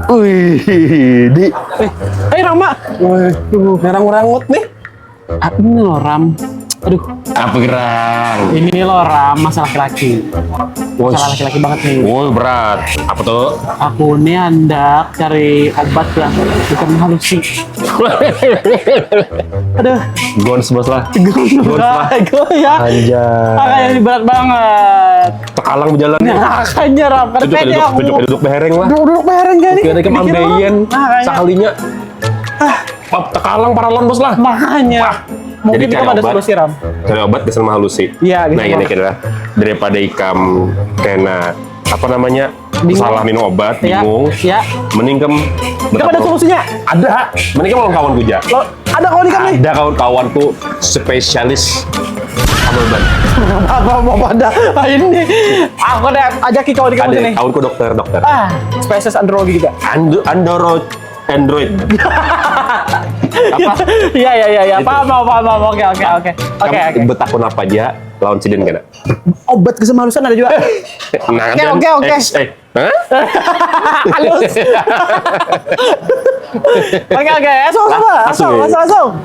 Wih, Rama. waduh, ngerang-ngerangut nih. Ini loh Ram. Aduh, Apa gerang? ini loh Ram, masalah laki-laki. Masalah laki-laki banget nih. Woi berat. Apa tuh? Aku nih hendak cari obat yang bukan halusi. Aduh, Gons bos lah. gue ya. Anjay. Makanya ini berat banget. Tekalang berjalan nih. Makanya Ram, karena pede aku. Duduk behereng lah. Duduk bareng kan? Gak ada kemambeien. Makanya. Sekalinya. Tekalang paralon bos lah. Makanya. Mungkin Jadi itu cari ada obat. solusi Ram. Cari obat bisa sama halusi. Iya, gitu. Nah ini adalah daripada ikam kena apa namanya Bingung. salah minum obat, Ya, bingung. ya. Mending kem Kita ada solusinya. Ada. Mending kamu kawan kuja. Lo ada kawan ikan nih. Ada kawan-kawanku spesialis sama obat. Apa mau pada ini? Aku udah ajaki kawan ikan Ada sini. kawanku dokter. Spesies andrologi juga. Android. Apa? Iya. Itu. Paham. Oke. Kamu betakun apa aja lawan sidin kena. Obat kesemalusan ada juga. Nah, Oke. Hah? Halus. Oke. Langsung.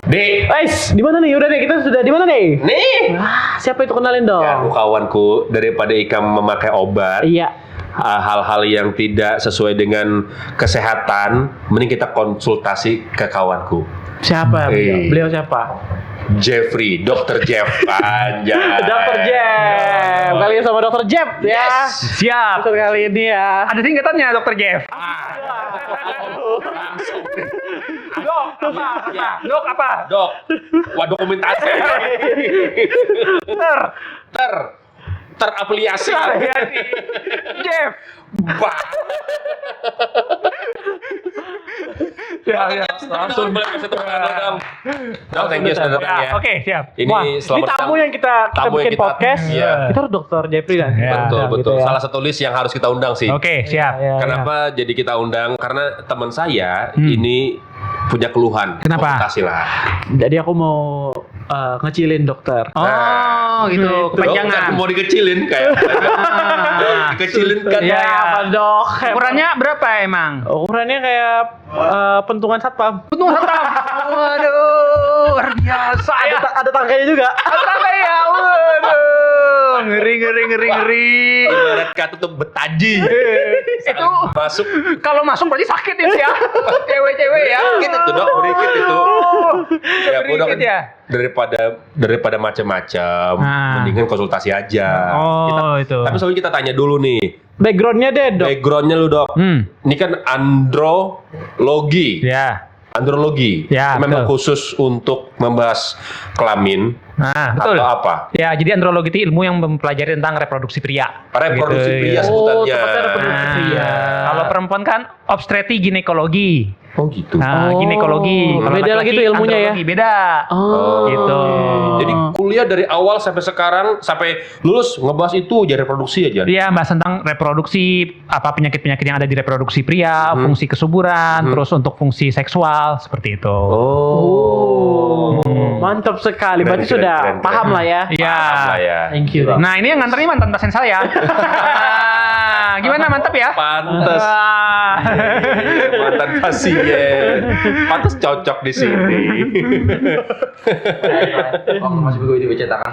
Dek. Di mana nih? Udah deh, kita sudah di mana nih? Nih. Siapa itu kenalin dong? Aku kawanku daripada ikam memakai obat. Iya. Hal-hal yang tidak sesuai dengan kesehatan, mending kita konsultasi ke kawanku. Siapa beliau? Beliau siapa? Jeffrey, Dr. Jeff. Anjay. Dr. Jeff. Kali ini sama Dr. Jeff ya. Yes. Siap. Episode kali ini ya. Ada singkatannya Dr. Jeff. Dok apa? Dok, wah dokumentasi. Terafiliasi. Jeff. Bah. Ya. Langsung boleh kasih tepuk tangan dong. Dok, thank you sudah datang ya. Oke, siap. Ini Ini selamat tamu datang. yang kita Tamu yang bikin kita- podcast. iya. Kita harus Dr. Jeffrey nanti. Ya. Betul. Gitu ya. Salah satu list yang harus kita undang sih. Oke, siap. Ya. Kenapa jadi kita undang? Karena teman saya ini punya keluhan. Kenapa? Konsultasi lah. Jadi aku mau ngecilin dokter. Oh, gitu. Dok, Kepanjangan. mau dikecilin kayak. Dikecilin kan. Iya. Apa dok? Ukurannya berapa emang? Ukurannya kayak pentungan satpam. Untung haram. Waduh, luar biasa ya. Ada tangkanya juga. Apa ya? Waduh. Ngeri. Ibarat kata tuh betaji. Itu Masuk. kalau masuk berarti sakit itu ya. Cewek-cewek ya. Gitu tuh dok, berikut itu. Ya, udah Berikut ya. daripada macam-macam, mendingan konsultasi aja. Oh, itu. Tapi sebelum kita tanya dulu nih, Backgroundnya deh dok. backgroundnya lu dok. Ini kan andrologi. Ya. Andrologi. Ya, Memang betul. khusus untuk membahas kelamin Nah, betul. atau apa? Ya, jadi andrologi itu ilmu yang mempelajari tentang reproduksi pria. Reproduksi Gitu, pria ya. sebutannya. tepatnya reproduksi pria. Kalau perempuan kan obstreti ginekologi. Oh gitu. Nah, Oh, ginekologi. Kalau beda lagi laki-laki, tuh ilmunya ya? andrologi, beda. Oh. Gitu. Jadi kuliah dari awal sampai sekarang sampai lulus ngebahas itu jadi reproduksi aja. Dia bahas tentang reproduksi, apa penyakit-penyakit yang ada di reproduksi pria, fungsi kesuburan, terus untuk fungsi seksual seperti itu. Oh. Mantap sekali. Berarti Keren, sudah keren. paham lah ya. Iya. Lah ya. Thank you. Dok. Nah, ini yang nganterin mantan pasien saya. Gimana, mantap ya? Pantes. Ah. Mantan pasien. Pantes cocok di sini. Waktu masih begitu dicetakan.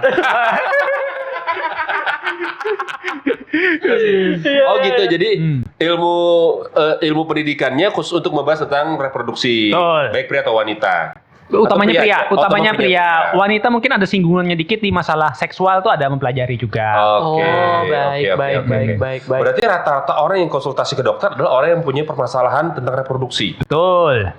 Oh gitu. Jadi ilmu pendidikannya khusus untuk membahas tentang reproduksi, Betul. baik pria atau wanita. Utamanya Atau pria, aja? utamanya Oh, pria. Wanita mungkin ada singgungannya dikit di masalah seksual tuh ada mempelajari juga. Oke. Oh, oke, baik. oke. Berarti rata-rata orang yang konsultasi ke dokter adalah orang yang punya permasalahan tentang reproduksi. Betul.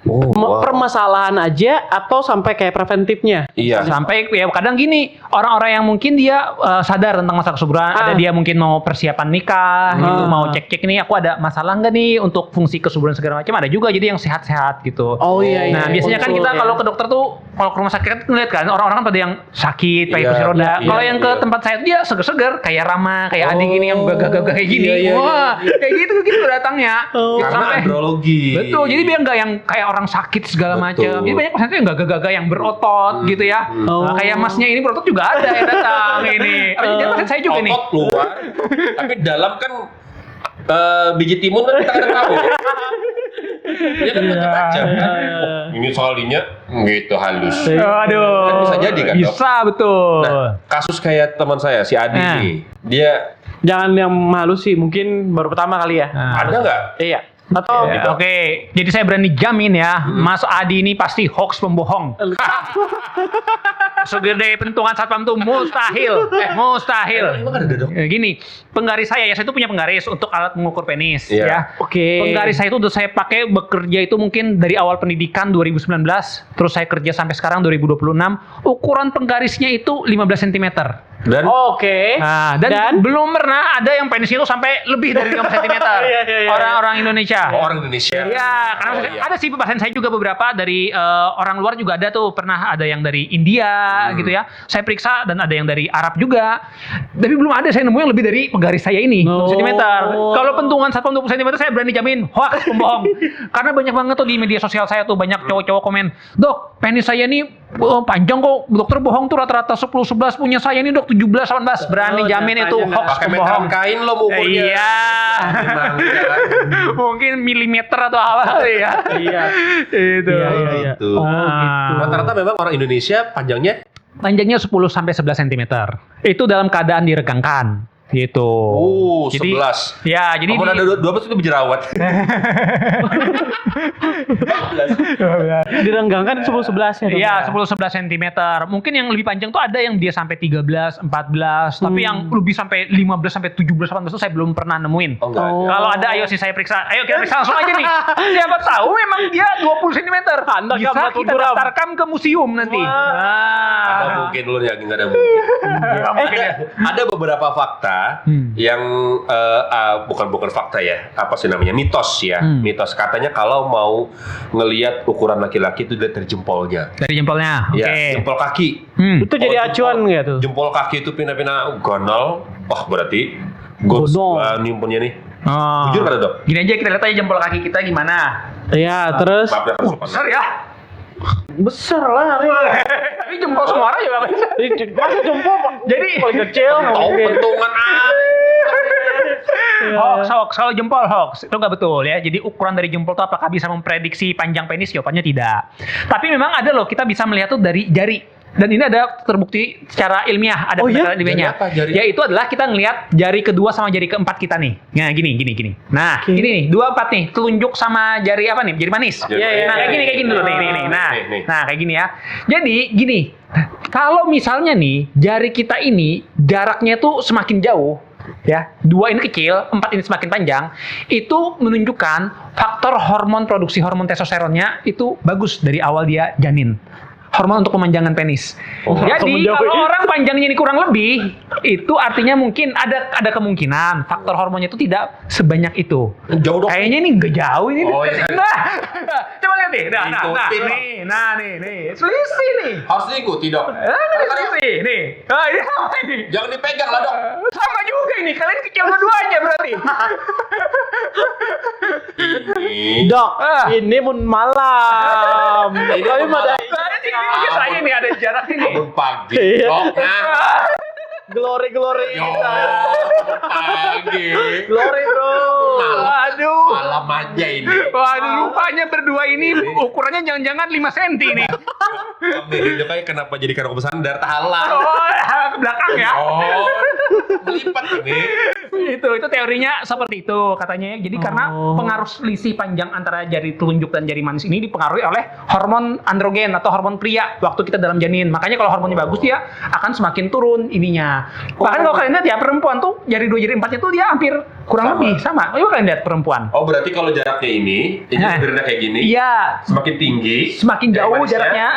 Oh, wow. Permasalahan aja atau sampai kayak preventifnya? Iya. Sampai ya kadang gini, orang-orang yang mungkin dia sadar tentang masalah kesuburan, ada dia mungkin mau persiapan nikah gitu, mau cek-cek nih aku ada masalah nggak nih untuk fungsi kesuburan segala macam, ada juga jadi yang sehat-sehat gitu. Oh iya. Nah, biasanya kan Konsul, kita ya. kalau ke dokter tuh, kalau ke rumah sakit kan ngeliat kan orang-orang kan pada yang sakit, pakai Iya, kursi roda. iya, Kalau yang ke iya. tempat saya dia seger-seger, kayak Rama, kayak Adi gini yang gagah-gagah kayak gini. Iya, iya, Wah, kayak gitu datangnya. Gitu Karena sampai- andrologi. Betul, jadi biar nggak yang kayak orang sakit segala Betul. macam. Jadi banyak pasien tuh yang gagah-gagah yang berotot gitu ya. Nah, kayak masnya ini berotot juga ada yang datang ini. Jadi pasien saya juga nih. Otot luar, tapi dalam kan biji timun kan kita kadang tahu. Dia kan macam-macam kan. Oh, ini solinya gitu halus. Aduh. Kan bisa jadi kan, Dok? Bisa, betul. Nah, kasus kayak teman saya si Adi Nah. nih, dia Jangan yang halus sih, mungkin baru pertama kali ya. Nah. ada nggak? Iya. Atau Ya, Oke, jadi saya berani jamin ya, Mas Adi ini pasti hoax pembohong. Segede pentungan satpam tuh mustahil, mustahil. Emang ada, Dok? Gini, penggaris saya itu punya penggaris untuk alat mengukur penis, Iya. ya. Oke. Penggaris saya itu udah saya pakai bekerja itu mungkin dari awal pendidikan 2019, terus saya kerja sampai sekarang 2026. Ukuran penggarisnya itu 15 cm. Dan Oke. Nah, dan belum pernah ada yang penisnya itu sampai lebih dari 15 cm. Iya. Orang-orang Indonesia. orang Indonesia. Ya, karena Oh, iya. ada sih pasien saya juga beberapa dari orang luar juga ada tuh, pernah ada yang dari India gitu ya. Saya periksa dan ada yang dari Arab juga. Tapi belum ada saya nemu yang lebih dari penggaris saya ini, 20 cm. Kalau pentungan satpam 20 cm saya berani jamin hoax pembohong. Karena banyak banget tuh di media sosial saya tuh banyak cowok-cowok komen, "Dok, penis saya ini panjang kok. Dokter bohong tuh rata-rata 10-11, punya saya ini Dok 17-18." Berani Oh, jamin itu datanya hoax pakai pembohong. meteran kain lo mengukurnya. Iya. Memang, ya. Mungkin milimeter atau apa kali ya. Iya. Itu. Iya. Gitu. Oh, gitu. Rata-rata memang orang Indonesia panjangnya Panjangnya 10 sampai 11 cm. Itu dalam keadaan diregangkan. Gitu. 11. Ya, jadi Kamu ada 12 itu berjerawat. Direnggangkan 10-11 ya. Dok? Iya, 10-11 cm. Mungkin yang lebih panjang tuh ada yang dia sampai 13, 14, tapi yang lebih sampai 15 sampai 17, 18 itu saya belum pernah nemuin. Oh, enggak ada. Kalau ada, ayo sih saya periksa. Ayo kita periksa langsung aja nih. Siapa tahu memang dia 20 cm. Anda Bisa gambar kita gram. daftarkan ke museum nanti. Ada Nah. mungkin lo yakin nggak ada mungkin. Ada beberapa fakta yang bukan fakta ya, apa sih namanya, mitos ya, mitos katanya kalau mau ngelihat ukuran laki-laki itu dilihat dari jempolnya, Dari jempolnya. Oke. ya jempol kaki. Itu jadi acuan nggak tuh? Jempol kaki itu pina-pina gonol, wah berarti Gonol. nimpunnya nih. Oh. Jujur kata Dok. Gini aja kita lihat aja jempol kaki kita gimana. Iya, terus Maaf ya, kalau sopan. Besar ya. besar lah. Tapi jempol semua orang juga besar. Masa jempol Jadi paling kecil nggak Tahu mungkin. pentungan hoax. Kalau jempol hoax itu nggak betul ya. Jadi ukuran dari jempol itu apakah bisa memprediksi panjang penis? Jawabannya tidak. Tapi memang ada loh, kita bisa melihat tuh dari jari. Dan ini ada terbukti secara ilmiah, ada Oh, iya? penelitian ilmiahnya. Jari apa? Jari? Yaitu adalah kita ngelihat jari kedua sama jari keempat kita nih. Nah, gini. Nah, Oke. ini nih, 24 nih, telunjuk sama jari apa nih? Jari manis. Jari Nah, manis. kayak gini dulu nih. Nah, Nih. nah kayak gini ya. Jadi gini, kalau misalnya nih jari kita ini jaraknya tuh semakin jauh, ya, 2 ini kecil, 4 ini semakin panjang, itu menunjukkan faktor produksi hormon testosteronnya itu bagus dari awal dia janin. Hormon untuk pemanjangan penis. Oh, Jadi menjauh. kalau orang panjangnya ini kurang lebih, itu artinya mungkin ada kemungkinan faktor hormonnya itu tidak sebanyak itu. Jauh Dok. Kayaknya ini nggak jauh ini. Oh, iya. Nah, coba lihat nih. Ikutin. Nih. Selisih nih. Harus diikuti Dok. Selisih nih. Nah, ini apa ini? Jangan dipegang lah Dok. Sama juga ini. Kalian kecil dua-duanya berarti. Ini Dok, Ah. ini mun malam. Tapi pada Ini saya nih ada jarak ini. bangun pagi. Iya. Dok. Nah. glory Yo, pagi. glory bro. Waduh. Malam aja ini. Waduh, rupanya berdua ini ukurannya jangan-jangan 5 cm nih. Ini kayak kenapa jadi karo bersandar tahala. Oh, ke belakang ya. Oh, melipat ini. Itu teorinya seperti itu katanya ya. Jadi karena pengaruh selisih panjang antara jari telunjuk dan jari manis ini dipengaruhi oleh hormon androgen atau hormon pria waktu kita dalam janin. Makanya kalau hormonnya bagus dia akan semakin turun ininya. Bahkan kalau kalian lihat ya perempuan tuh jari 2 jari 4-nya tuh dia hampir kurang Sama. lebih sama. Coba kalian lihat perempuan. Oh, berarti kalau jaraknya ini Nah. sebenarnya kayak gini. Iya, Semakin tinggi, semakin jari jauh manisnya, jaraknya.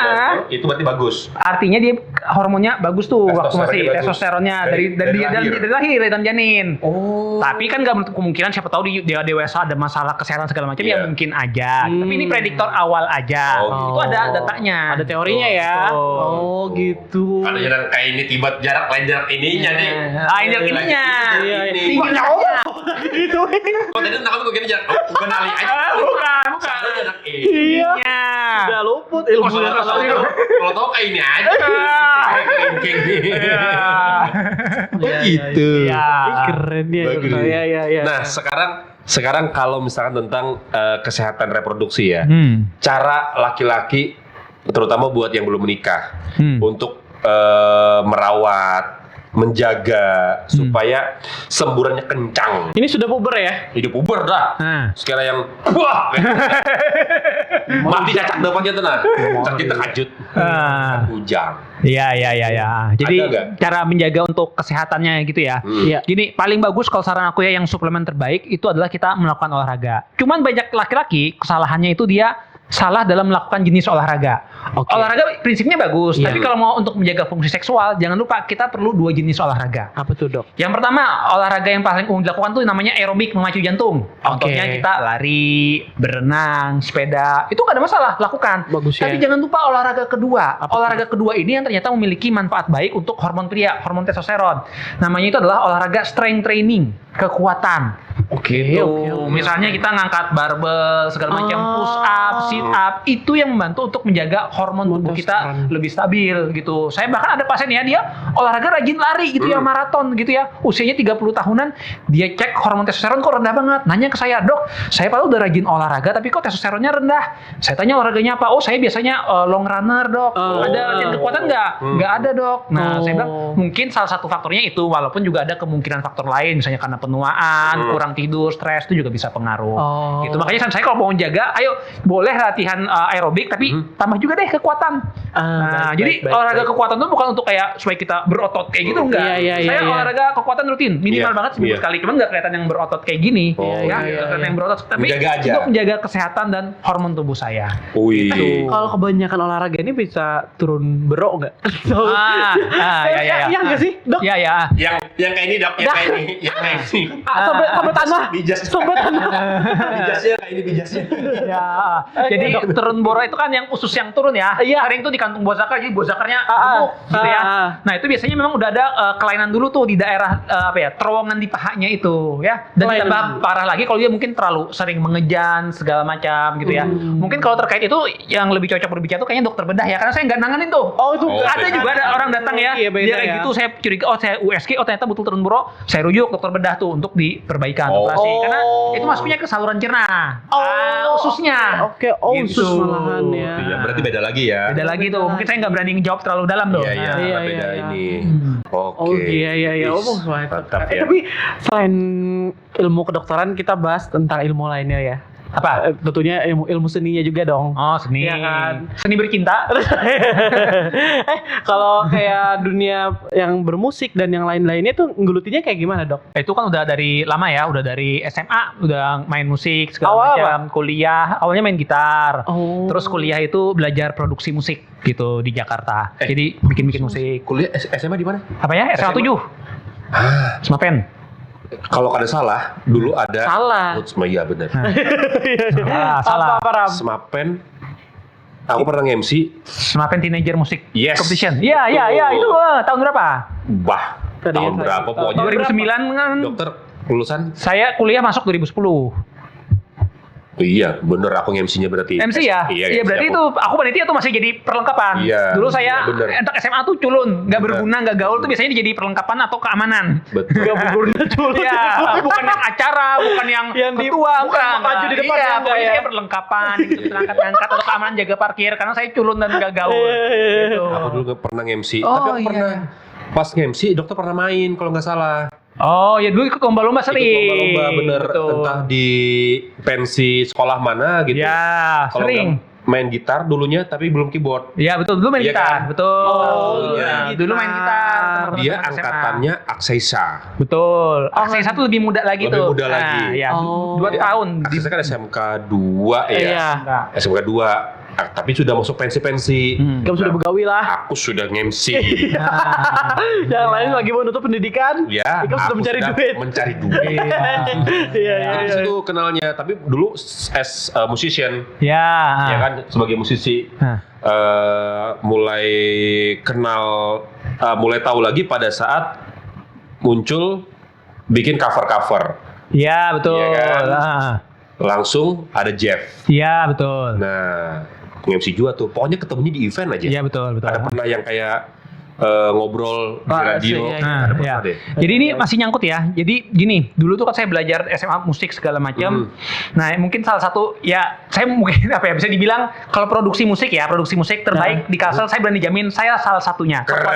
itu berarti bagus. Artinya dia hormonnya bagus tuh waktu masih Testosteronnya bagus. testosteronnya dari lahir dari dalam janin. Oh. Tapi kan nggak menutup kemungkinan siapa tahu dia dewasa ada masalah kesehatan segala macam ya Iya. mungkin aja. Tapi ini prediktor awal aja. Oh, gitu. Itu ada datanya. Ada teorinya ya. Betul. Oh gitu. Ada jarak kayak ini tiba jarak lain jarak ininya nih. Lain jarak ininya. Iya, iya. Tingginya aja. Itu. Kok tadi nakal gue kira jarak. Oh, gue nali aja. Bukan. Soalnya jarak ini. Iya. Ininya. Udah luput Oh, ilmunya. kalau tahu kayak ini aja. Kayak kelingking nih. Iya. Oh, gitu. Iya. Ih, keren ya. Bagus. Iya. Nah, sekarang sekarang kalau misalkan tentang kesehatan reproduksi ya, cara laki-laki terutama buat yang belum menikah untuk merawat, menjaga supaya semburannya kencang. Ini sudah puber ya? Hidup puber dah. Sekarang yang wah mati cacak dapatnya tenang. Sakit terkajut. Bujang. Iya. Jadi Ada nggak? cara menjaga untuk kesehatannya gitu ya. Iya. Gini, paling bagus kalau saran aku ya yang suplemen terbaik itu adalah kita melakukan olahraga. Cuman banyak laki-laki kesalahannya itu dia salah dalam melakukan jenis olahraga. Olahraga prinsipnya bagus, tapi kalau mau untuk menjaga fungsi seksual, jangan lupa kita perlu 2 jenis olahraga. Apa tuh, Dok? Yang pertama, olahraga yang paling umum dilakukan tuh namanya aerobik, memacu jantung. Contohnya kita lari, berenang, sepeda, itu nggak ada masalah, lakukan. Bagus ya. Tapi jangan lupa olahraga kedua. Olahraga kedua ini yang ternyata memiliki manfaat baik untuk hormon pria, hormon testosteron. Namanya itu adalah olahraga strength training, kekuatan. Oke. Misalnya kita ngangkat barbel, segala macam, push up, sit up, itu yang membantu untuk menjaga hormon tubuh kita lebih stabil gitu. Saya bahkan ada pasien ya, dia olahraga rajin lari gitu ya, maraton gitu ya. Usianya 30 tahunan, dia cek hormon testosteron kok rendah banget. Nanya ke saya, "Dok, saya padahal udah rajin olahraga tapi kok testosteronnya rendah." Saya tanya olahraganya apa? "Oh, saya biasanya long runner, Dok." "Ada latihan kekuatan nggak?" "Nggak ada, Dok." Nah, saya bilang mungkin salah satu faktornya itu, walaupun juga ada kemungkinan faktor lain, misalnya karena penuaan, kurang tidur, stres, itu juga bisa pengaruh. Gitu. Makanya saya kalau mau jaga, ayo boleh latihan aerobik tapi tambah juga deh kekuatan. Jadi olahraga kekuatan itu bukan untuk kayak supaya kita berotot kayak gitu, enggak. Saya olahraga kekuatan rutin, minimal banget seminggu sekali. Cuman nggak kelihatan yang berotot kayak gini, kelihatan yang berotot. Tapi Menjaga aja. untuk menjaga kesehatan dan hormon tubuh saya. Wih. Kalau kebanyakan olahraga ini bisa turun berok nggak? Iya nggak sih, Dok? Iya. Yang kayak ini, Dok, yang kayak ini, yang kayak ini. Sampai tanah. Bijas. Sampai tanah. Bijasnya kayak ini bijasnya. Ya, jadi turun boro itu kan yang usus yang turun ya. Sering tuh di kantung buah zakar, jadi buah zakarnya gemuk gitu ya. Nah, itu biasanya memang udah ada kelainan dulu tuh di daerah terowongan di pahanya itu ya. Dan ditambah parah lagi kalau dia mungkin terlalu sering mengejan segala macam gitu ya. Mungkin kalau terkait itu yang lebih cocok berbicara tuh kayaknya dokter bedah ya, karena saya nggak nanganin tuh. Ada juga ada orang datang ya, dia kayak gitu, saya curiga, saya USG, ternyata butuh turun boro, saya rujuk dokter bedah tuh untuk diperbaikan operasi, karena itu masuknya ke saluran cerna, ususnya. Usus malahan ya. Iya, berarti beda lagi ya. Beda lagi tuh, mungkin saya nggak berani ngejawab terlalu dalam tuh. Iya, beda ini. Iya. Mantap ya. Tapi selain ilmu kedokteran, kita bahas tentang ilmu lainnya ya. Apa? Tentunya ilmu seninya juga dong. Oh, seni. Iya kan? Seni bercinta. Kalau kayak dunia yang bermusik dan yang lain-lainnya tuh nggelutinya kayak gimana, Dok? Itu kan udah dari lama ya, udah dari SMA udah main musik segala Awal macam. Kuliah awalnya main gitar. Oh. Terus kuliah itu belajar produksi musik gitu di Jakarta. Jadi bikin musik. Kuliah SMA di mana? Apa ya? SMA 7. Semapen. Kalau ada salah, dulu ada. Salah. Iya benar. Salah. Apa, Ram? Semapen. Aku pernah nge-MC. Semapen Teenager Music Yes. Competition. Iya. Itu tahun berapa? Bah, Tadi tahun yang berapa pokoknya. 2009 kan. Dokter lulusan? Saya kuliah masuk 2010. Iya, bener aku nge-MC-nya berarti. MC ya? Iya, berarti itu aku panitia tuh masih jadi perlengkapan. Iya, Dulu saya bener. entak SMA tuh culun, nggak berguna, nggak gaul tuh biasanya jadi perlengkapan atau keamanan. Betul. Gak berguna culun. Iya, bukan yang acara, bukan yang ketua, bukan maju di depan iya, ya, pokoknya ya. saya perlengkapan, gitu, angkat-angkat atau keamanan jaga parkir karena saya culun dan nggak gaul. Gitu. Aku dulu nggak pernah nge-MC, Oh, tapi aku iya. pernah pas nge-MC dokter pernah main kalau nggak salah. Oh ya dulu ikut lomba-lomba sering. Ikut lomba-lomba bener, Betul. entah di pensi sekolah mana gitu. Ya, Kalau sering. nggak main gitar dulunya tapi belum keyboard. Iya betul, dulu main Iya gitar, kan? betul. iya. Dulu main gitar. Dia teman-teman SMA. angkatannya Aksesa. Betul. Aksai satu lebih muda lagi Lebih tuh. muda lagi. Ya, Oh. 2 tahun. Aksesa kan SMK 2 ya. Iya. SMK 2. Tapi sudah masuk pensi-pensi. Kamu sudah begawi lah. Aku sudah nge-MC. Yang lain lagi mau nutup pendidikan. Ya, Kamu sudah aku mencari sudah duit. Mencari duit. Iya. Dari situ kenalnya, tapi dulu as a musician, Ya. ya kan sebagai musisi Hah. mulai kenal, mulai tahu lagi pada saat muncul bikin cover-cover, Iya betul. Iya kan? Ah. langsung ada Jeff. Iya betul. Nah, nge-MC juga tuh, pokoknya ketemunya di event aja. Iya betul. Ada pernah yang kayak ngobrol di radio. iya, Nah, Ada ya. pernah deh. Jadi ini masih nyangkut ya. Jadi gini, dulu tuh kan saya belajar SMA musik segala macam. Nah, mungkin salah satu ya saya mungkin apa ya bisa dibilang kalau produksi musik terbaik di Kalsel saya berani jamin saya salah satunya. Keren.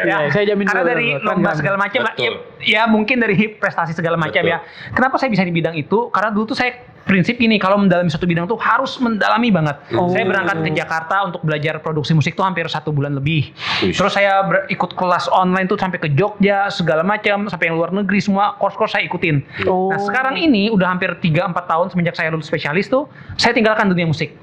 Iya, saya jamin Karena dulu, dari keren, lomba keren. segala macam lah, Betul. ya mungkin dari prestasi segala macam Betul. ya. Kenapa saya bisa di bidang itu? Karena dulu tuh saya prinsip ini kalau mendalami satu bidang tuh harus mendalami banget. Saya berangkat ke Jakarta untuk belajar produksi musik tuh hampir 1 bulan lebih. Wih. Terus saya ikut kelas online tuh sampai ke Jogja segala macam, sampai yang luar negeri semua course-course saya ikutin. Nah sekarang ini udah hampir 3-4 tahun semenjak saya lulus spesialis tuh saya tinggalkan dunia musik.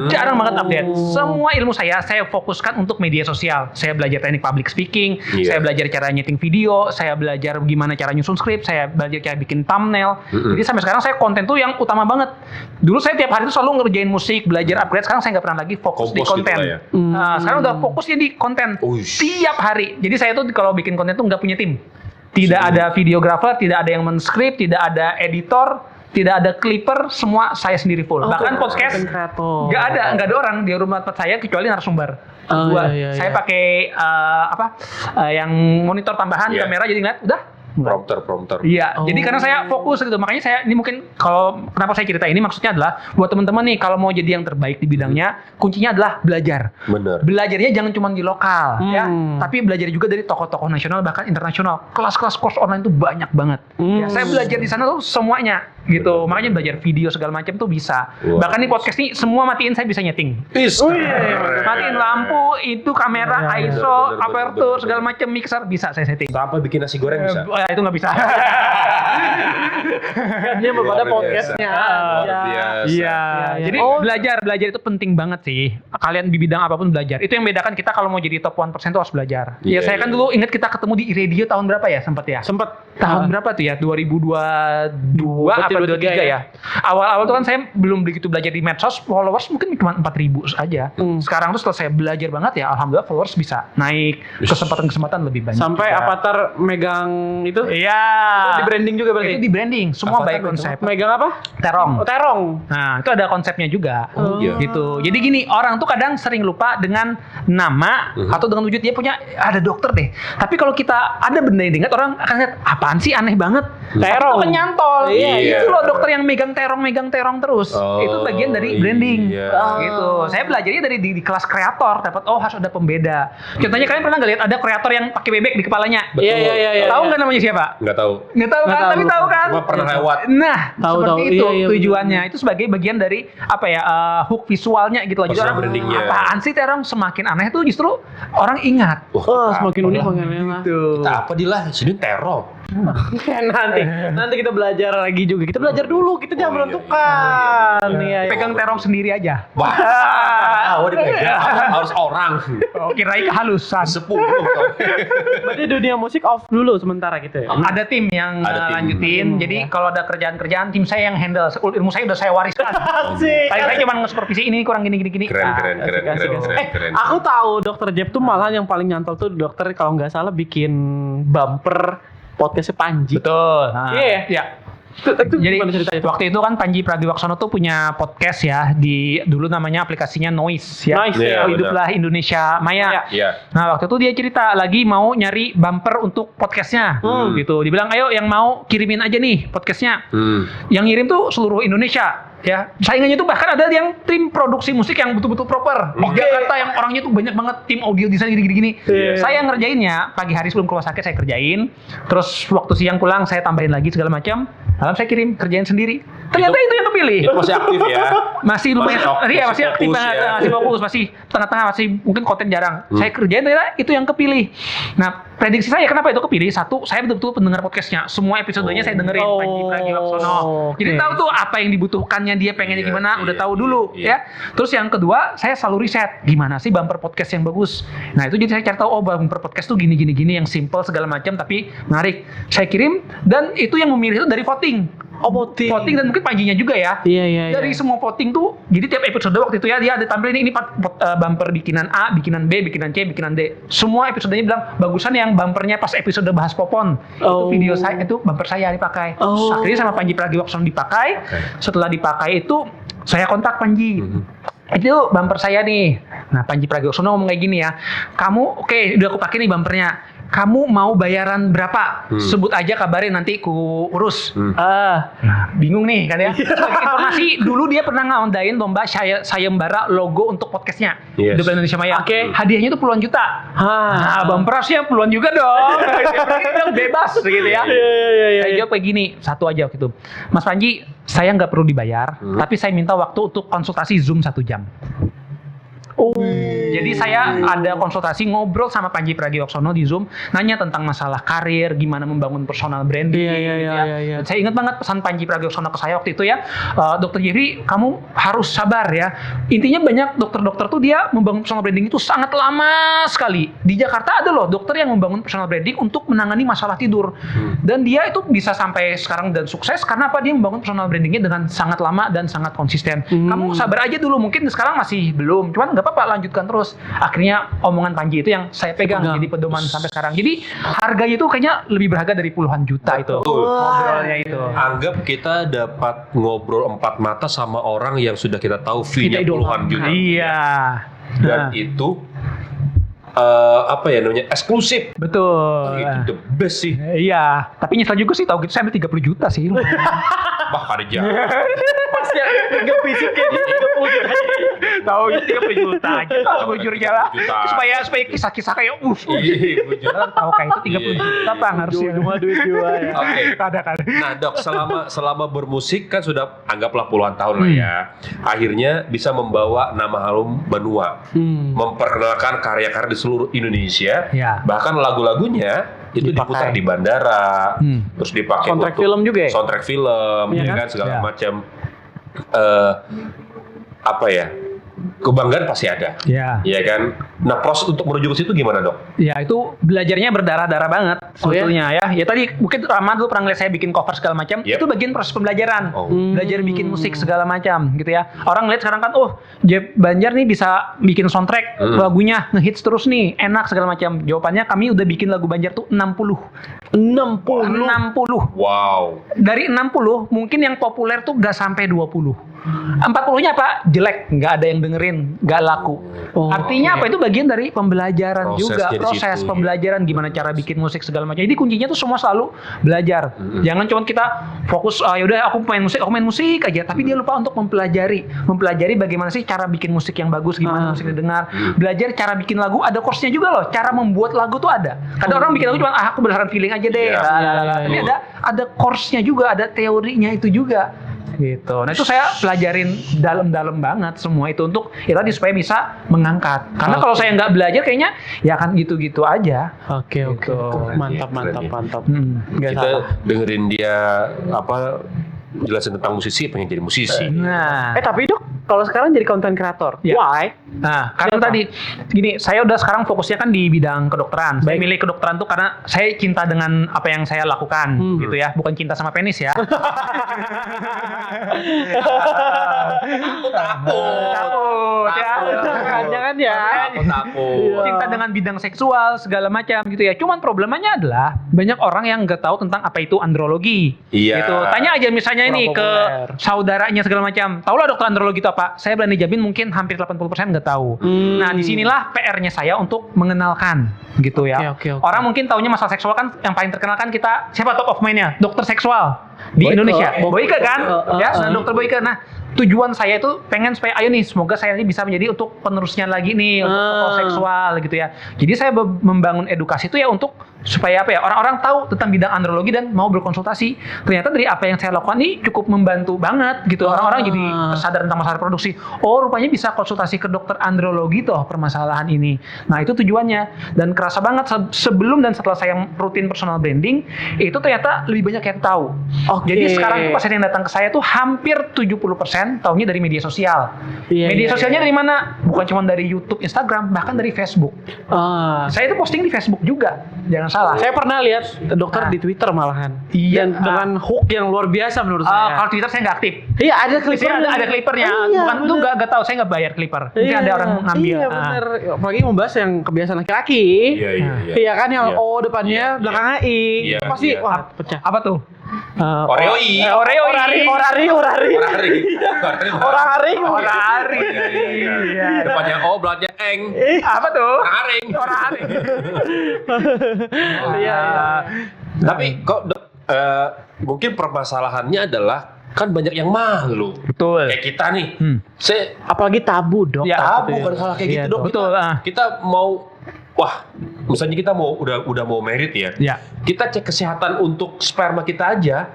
Jarang banget update. Semua ilmu saya fokuskan untuk media sosial. Saya belajar teknik public speaking, Iya. saya belajar cara nyeting video, saya belajar gimana cara nyusun skrip, saya belajar cara bikin thumbnail. Jadi sampai sekarang saya konten tuh yang utama banget. Dulu saya tiap hari tuh selalu ngerjain musik, belajar upgrade. Sekarang saya nggak pernah lagi fokus di Kompos gitu konten. lah ya. Nah, sekarang udah fokusnya di konten Uish. tiap hari. Jadi saya tuh kalau bikin konten tuh nggak punya tim. Tidak ada videographer, tidak ada yang men-script, tidak ada editor, tidak ada clipper, semua saya sendiri full. Bahkan podcast nggak ada orang di rumah tempat saya kecuali narasumber. Oh, Gua, iya, iya, saya iya. pakai yang monitor tambahan Iya. kamera jadi ngeliat udah. Prompter. Iya, jadi karena saya fokus gitu, makanya saya ini mungkin kalau kenapa saya cerita ini maksudnya adalah buat teman-teman nih kalau mau jadi yang terbaik di bidangnya, kuncinya adalah belajar. Bener. Belajarnya jangan cuma di lokal ya, tapi belajar juga dari tokoh-tokoh nasional bahkan internasional. Kelas-kelas course online tuh banyak banget. Ya, saya belajar di sana tuh semuanya gitu. Makanya belajar video segala macam tuh bisa. Wah. Bahkan nih podcast nih semua matiin saya bisa nyeting. Matiin lampu, itu kamera, ISO, bener, aperture bener. segala macam mixer bisa saya setting. Sampai bikin nasi goreng bisa. Itu nggak bisa. Dia belum ada Luar podcastnya. Luar Ya. biasa. Iya, jadi belajar itu penting banget sih. Kalian di bidang apapun belajar. Itu yang bedakan kita kalau mau jadi top 1% tuh harus belajar. Iya, Ya saya kan iya. dulu ingat kita ketemu di radio tahun berapa ya sempat ya? Tahun berapa tuh ya? 2022 apa 2023 ya? Awal-awal tuh kan saya belum begitu belajar di medsos, followers mungkin cuma 4.000 aja. Sekarang tuh setelah saya belajar banget ya, alhamdulillah followers bisa naik, kesempatan-kesempatan lebih banyak. Sampai juga. Avatar megang itu? Iya. Itu di branding juga berarti? Itu di branding, semua Avatar by megang konsep. Megang apa? Terong. Oh, terong. Nah, itu ada konsepnya juga. Oh, iya. Gitu. Jadi gini, orang tuh kadang sering lupa dengan nama atau dengan wujud dia punya ada dokter deh. Tapi kalau kita ada benda yang diingat orang akan lihat apaan sih aneh banget. Terong. Itu kan nyantol. Iya. Itu loh dokter yang megang terong terus. Oh, Itu bagian dari branding. iya. Gitu. Saya belajarnya dari di kelas kreator dapat harus ada pembeda. Contohnya kalian pernah nggak lihat ada kreator yang pakai bebek di kepalanya? Betul. Iya. Tahu nggak namanya siapa? Nggak tahu. Nggak tahu kan? Tapi tahu kan? Cuma pernah lewat. Nah, Tahu, seperti tahu. itu Iya, tujuannya. Itu sebagai bagian dari apa ya hook visualnya gitu loh. Jadi Personal orang brandingnya. apaan sih terong semakin aneh tuh justru orang ingat. Oh, semakin unik makin enak. Tuh. Kita apa di lah? Sini terong. nanti kita belajar lagi juga. Kita belajar dulu, kita jangan menentukan. Iya. Pegang terong sendiri aja. Wah, tahu dipegang. Harus orang. Oh, kirain kehalusan. 10. Berarti dunia musik off dulu sementara gitu ya. Ada tim yang Ada tim. lanjutin. Jadi kalau ada kerjaan-kerjaan tim saya yang handle. Ilmu saya udah saya wariskan. Asik. Tadi saya cuma nge-supervisi ini kurang gini. Keren. Aku tahu Dokter Jeb tuh malah yang paling nyantol tuh dokter kalau nggak salah bikin bumper podcastnya Panji. Betul. Iya. Iya. Itu Jadi gimana ceritanya? waktu itu kan Panji Pragiwaksono tuh punya podcast ya di dulu namanya aplikasinya Noise ya. Noise, Iya, Hiduplah Indonesia Maya. Iya. Nah waktu itu dia cerita lagi mau nyari bumper untuk podcastnya gitu. Dibilang ayo yang mau kirimin aja nih podcastnya. Yang ngirim tuh seluruh Indonesia ya. Saingannya tuh bahkan ada yang tim produksi musik yang betul-betul proper. Di Jakarta yang orangnya tuh banyak banget tim audio desain gini-gini. Iya. Saya ngerjainnya pagi hari sebelum keluar sakit saya kerjain. Terus waktu siang pulang saya tambahin lagi segala macam. Malam saya kirim kerjain sendiri. Ternyata itu yang kepilih. Itu masih aktif ya. Masih lumayan, iya masih aktif fokus banget, ya. masih fokus, masih tengah-tengah, masih mungkin konten jarang. Saya kerjain ternyata itu yang kepilih. Nah, prediksi saya kenapa itu kepilih? Satu, saya betul-betul pendengar podcastnya. Semua episodenya saya dengerin Panji Pragiwaksono. Jadi tahu tuh apa yang dibutuhkannya dia pengennya Iya, gimana, udah iya, tahu dulu iya. ya. Terus yang kedua, saya selalu riset gimana sih bumper podcast yang bagus. Nah, itu jadi saya cari tahu oh bumper podcast tuh gini yang simple segala macam tapi menarik. Saya kirim dan itu yang memilih itu dari voting. Voting dan mungkin Panjinya juga ya. Iya. Dari semua voting tuh, jadi tiap episode waktu itu ya dia ada tampilin ini bumper bikinan A, bikinan B, bikinan C, bikinan D. Semua episodenya bilang bagusan yang bumpernya pas episode bahas Popon. Itu video saya, itu bumper saya dipakai. Akhirnya sama Panji Pragiwaksono dipakai. Setelah dipakai itu saya kontak Panji. Itu bumper saya nih. Nah, Panji Pragiwaksono ngomong kayak gini ya. Kamu oke, udah aku pakai nih bumpernya. Kamu mau bayaran berapa? Sebut aja, kabarin, nanti ku urus. Nah, bingung nih kan ya. Sebagai informasi, dulu dia pernah ngadain lomba sayembara logo untuk podcastnya. Yes. Di Indonesia Maya. Oke. Hadiahnya tuh puluhan juta. Nah, bumperasnya puluhan juga dong. Berarti bilang bebas gitu ya. Saya jawab kayak gini, satu aja waktu itu. Mas Panji, saya nggak perlu dibayar, tapi saya minta waktu untuk konsultasi Zoom 1 jam. Jadi saya ada konsultasi ngobrol sama Panji Pragiwaksono di Zoom, nanya tentang masalah karir, gimana membangun personal branding. Iya. Dan saya ingat banget pesan Panji Pragiwaksono ke saya waktu itu ya, Dokter Jeffrey, kamu harus sabar ya. Intinya banyak dokter-dokter tuh dia membangun personal branding itu sangat lama sekali. Di Jakarta ada loh dokter yang membangun personal branding untuk menangani masalah tidur. Dan dia itu bisa sampai sekarang dan sukses karena apa? Dia membangun personal brandingnya dengan sangat lama dan sangat konsisten. Kamu sabar aja dulu, mungkin sekarang masih belum, cuman nggak apa-apa, lanjutkan terus. Akhirnya omongan Panji itu yang saya pegang jadi pedoman sampai sekarang. Jadi harganya itu kayaknya lebih berharga dari puluhan juta itu. Ngobrolnya itu. Anggap kita dapat ngobrol 4 mata sama orang yang sudah kita tahu fee-nya puluhan juta. Iya. Dan itu apa ya namanya, eksklusif. Betul. Itu the best sih. Iya. Tapi nyesel juga sih, tahu gitu saya ambil 30 juta sih. Bah kerja. Pasnya nggak fisik kayak 30 juta. Tahu 30 juta aja. Bujurnya lah. Supaya kisah-kisah kayak Iya, bujur. tahu kayak itu 30 juta Bang harusnya. Cuma duit gua ya. Oke. Kadang-kadang. Nah dok, selama bermusik kan sudah anggaplah puluhan tahun lah ya. Akhirnya bisa membawa nama harum benua, memperkenalkan karya-karya di seluruh Indonesia. Ya. Bahkan lagu-lagunya itu diputar di bandara, terus dipakai Soundtrack untuk film juga ya? soundtrack film, Iya ya kan? kan segala Ya. macam. Apa ya? Kebanggaan pasti ada. Ya. Iya kan? Nah, proses untuk menuju ke situ gimana, Dok? Ya itu belajarnya berdarah-darah banget Oh, ya? sebetulnya ya. Ya tadi mungkin Rama dulu pernah ngeliat saya bikin cover segala macam. Yep. Itu bagian proses pembelajaran. Oh. Belajar bikin musik segala macam gitu ya. Orang ngeliat sekarang kan, oh Jeff Banjar nih bisa bikin soundtrack lagunya ngehits terus nih, enak segala macam. Jawabannya kami udah bikin lagu Banjar tuh 60. 60. Wow. Dari 60 mungkin yang populer tuh gak sampai 20. 40-nya apa? Jelek, nggak ada yang dengerin, nggak laku. Artinya apa? Itu bagian dari pembelajaran juga, Prosesnya di proses situ, pembelajaran gimana cara bikin musik segala macam. Jadi kuncinya tuh semua selalu belajar. Jangan cuma kita fokus ya udah aku main musik aja, tapi dia lupa untuk mempelajari bagaimana sih cara bikin musik yang bagus, gimana musik didengar. Belajar cara bikin lagu, ada course-nya juga loh. Cara membuat lagu tuh ada. Kadang orang bikin lagu cuma aku berdasarkan feeling aja deh. Tapi ada course-nya juga, ada teorinya itu juga. Gitu. Nah itu saya pelajarin dalam-dalam banget semua itu untuk ya tadi supaya bisa mengangkat. Karena kalau saya nggak belajar kayaknya ya akan gitu-gitu aja. Oke. Mantap. Nggak Kita salah. dengerin dia apa jelasin tentang musisi, pengen jadi musisi. Nah, Tapi Dok, kalau sekarang jadi content creator, Ya. why? Nah, karena tadi gini, saya udah sekarang fokusnya kan di bidang kedokteran. Saya milih kedokteran tuh karena saya cinta dengan apa yang saya lakukan, gitu ya. Bukan cinta sama penis ya. Takut ya. Jangan ya. Takut. Cinta dengan bidang seksual segala macam gitu ya. Cuman problemanya adalah banyak orang yang nggak tahu tentang apa itu andrologi. Iya. Gitu. Tanya aja misalnya ini ke populer. saudaranya segala macam. Tahu lah dokter andrologi itu apa? Saya berani jamin mungkin hampir 80% nggak tahu. Nah, disinilah PR-nya saya untuk mengenalkan gitu ya. Oke. Orang mungkin taunya masalah seksual kan yang paling terkenal kan kita siapa top of mind-nya? Dokter seksual di Indonesia. Boyke kan? Ya, dokter Boyke. Nah, tujuan saya itu pengen supaya ayo nih semoga saya ini bisa menjadi untuk penerusnya lagi nih untuk tokoh seksual gitu ya. Jadi saya membangun edukasi itu ya untuk supaya apa ya orang-orang tahu tentang bidang andrologi dan mau berkonsultasi. Ternyata dari apa yang saya lakukan ini cukup membantu banget gitu. Orang-orang jadi sadar tentang masalah produksi. Oh rupanya bisa konsultasi ke dokter andrologi toh permasalahan ini. Nah itu tujuannya dan kerasa banget sebelum dan setelah saya rutin personal branding itu ternyata lebih banyak yang tahu. Jadi sekarang tuh pasien yang datang ke saya tuh hampir 70% tahunya dari media sosial. Media sosialnya dari mana? Bukan cuma dari YouTube, Instagram, bahkan dari Facebook. Saya itu posting di Facebook juga. Jangan salah. Saya pernah lihat dokter di Twitter malahan. Iya. Dan dengan hook yang luar biasa menurut saya. Kalau Twitter saya nggak aktif. Iya, ada Biasanya clipper. ada clippernya. Bukan itu nggak tahu, saya nggak bayar clipper. Mungkin ada orang ngambil. Iya, benar. Apalagi membahas yang kebiasaan laki-laki. Iya. Iya kan yang Iya. O depannya, belakangnya I. Iya, Itu pasti iya. wah pecah. Apa tuh? Oreoi. Orari. Iya. Depannya O, belakangnya eng. Apa tuh? Orang aring. Iya. Tapi kok mungkin permasalahannya adalah kan banyak yang malu. Betul. Kayak kita nih. Saya Apalagi tabu, Dok. Ya, tabu kan hal kayak Iya, gitu dong. betul. Kita mau misalnya kita udah mau merit ya. Ya. Kita cek kesehatan untuk sperma kita aja.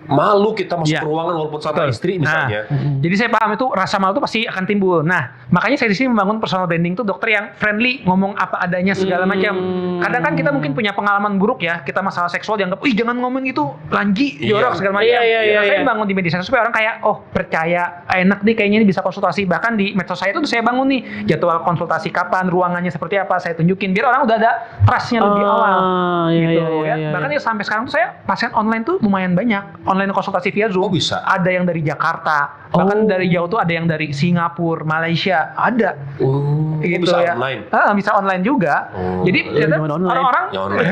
Malu kita masuk Ya. ke ruangan walaupun sama Betul. istri misalnya. Jadi saya paham itu rasa malu itu pasti akan timbul. Nah, makanya saya di sini membangun personal branding tuh dokter yang friendly, ngomong apa adanya segala macam. Kadang kan kita mungkin punya pengalaman buruk ya, kita masalah seksual dianggap, "Ih, jangan ngomong itu, lanji, jorok segala macam." Iya. Saya bangun di media sosial supaya orang kayak, "Oh, percaya, enak nih kayaknya ini bisa konsultasi." Bahkan di medsos saya itu saya bangun nih jadwal konsultasi kapan, ruangannya seperti apa, saya tunjukin biar orang udah ada trust-nya lebih awal. Gitu ya. Bahkan ya sampai sekarang tuh saya pasien online tuh lumayan banyak. Online konsultasi via Zoom. Oh, bisa. Ada yang dari Jakarta, bahkan dari jauh tuh ada yang dari Singapura, Malaysia, ada. Gitu bisa ya. online. Bisa online juga. Jadi ternyata online. orang-orang Ya, online.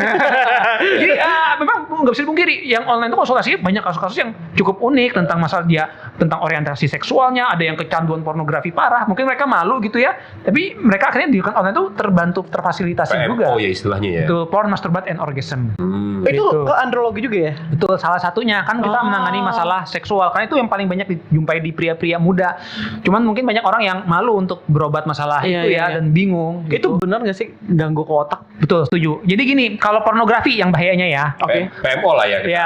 jadi memang nggak bisa dipungkiri yang online itu konsultasi banyak kasus-kasus yang cukup unik tentang masalah dia tentang orientasi seksualnya, ada yang kecanduan pornografi parah, mungkin mereka malu gitu ya, tapi mereka akhirnya di online itu terbantu terfasilitasi juga. PMO ya istilahnya ya. Itu porn, masturbate, and orgasm. Itu Gitu. ke andrologi juga ya? Betul, salah satunya kan kita menangani masalah seksual karena itu yang paling banyak dijumpai di pria-pria muda. Cuman mungkin banyak orang yang malu untuk berobat masalah itu ya dan bingung. Itu Gitu. benar nggak sih ganggu ke otak? Betul, setuju. Jadi gini, kalau pornografi yang bahayanya ya. PMO lah ya. Ya,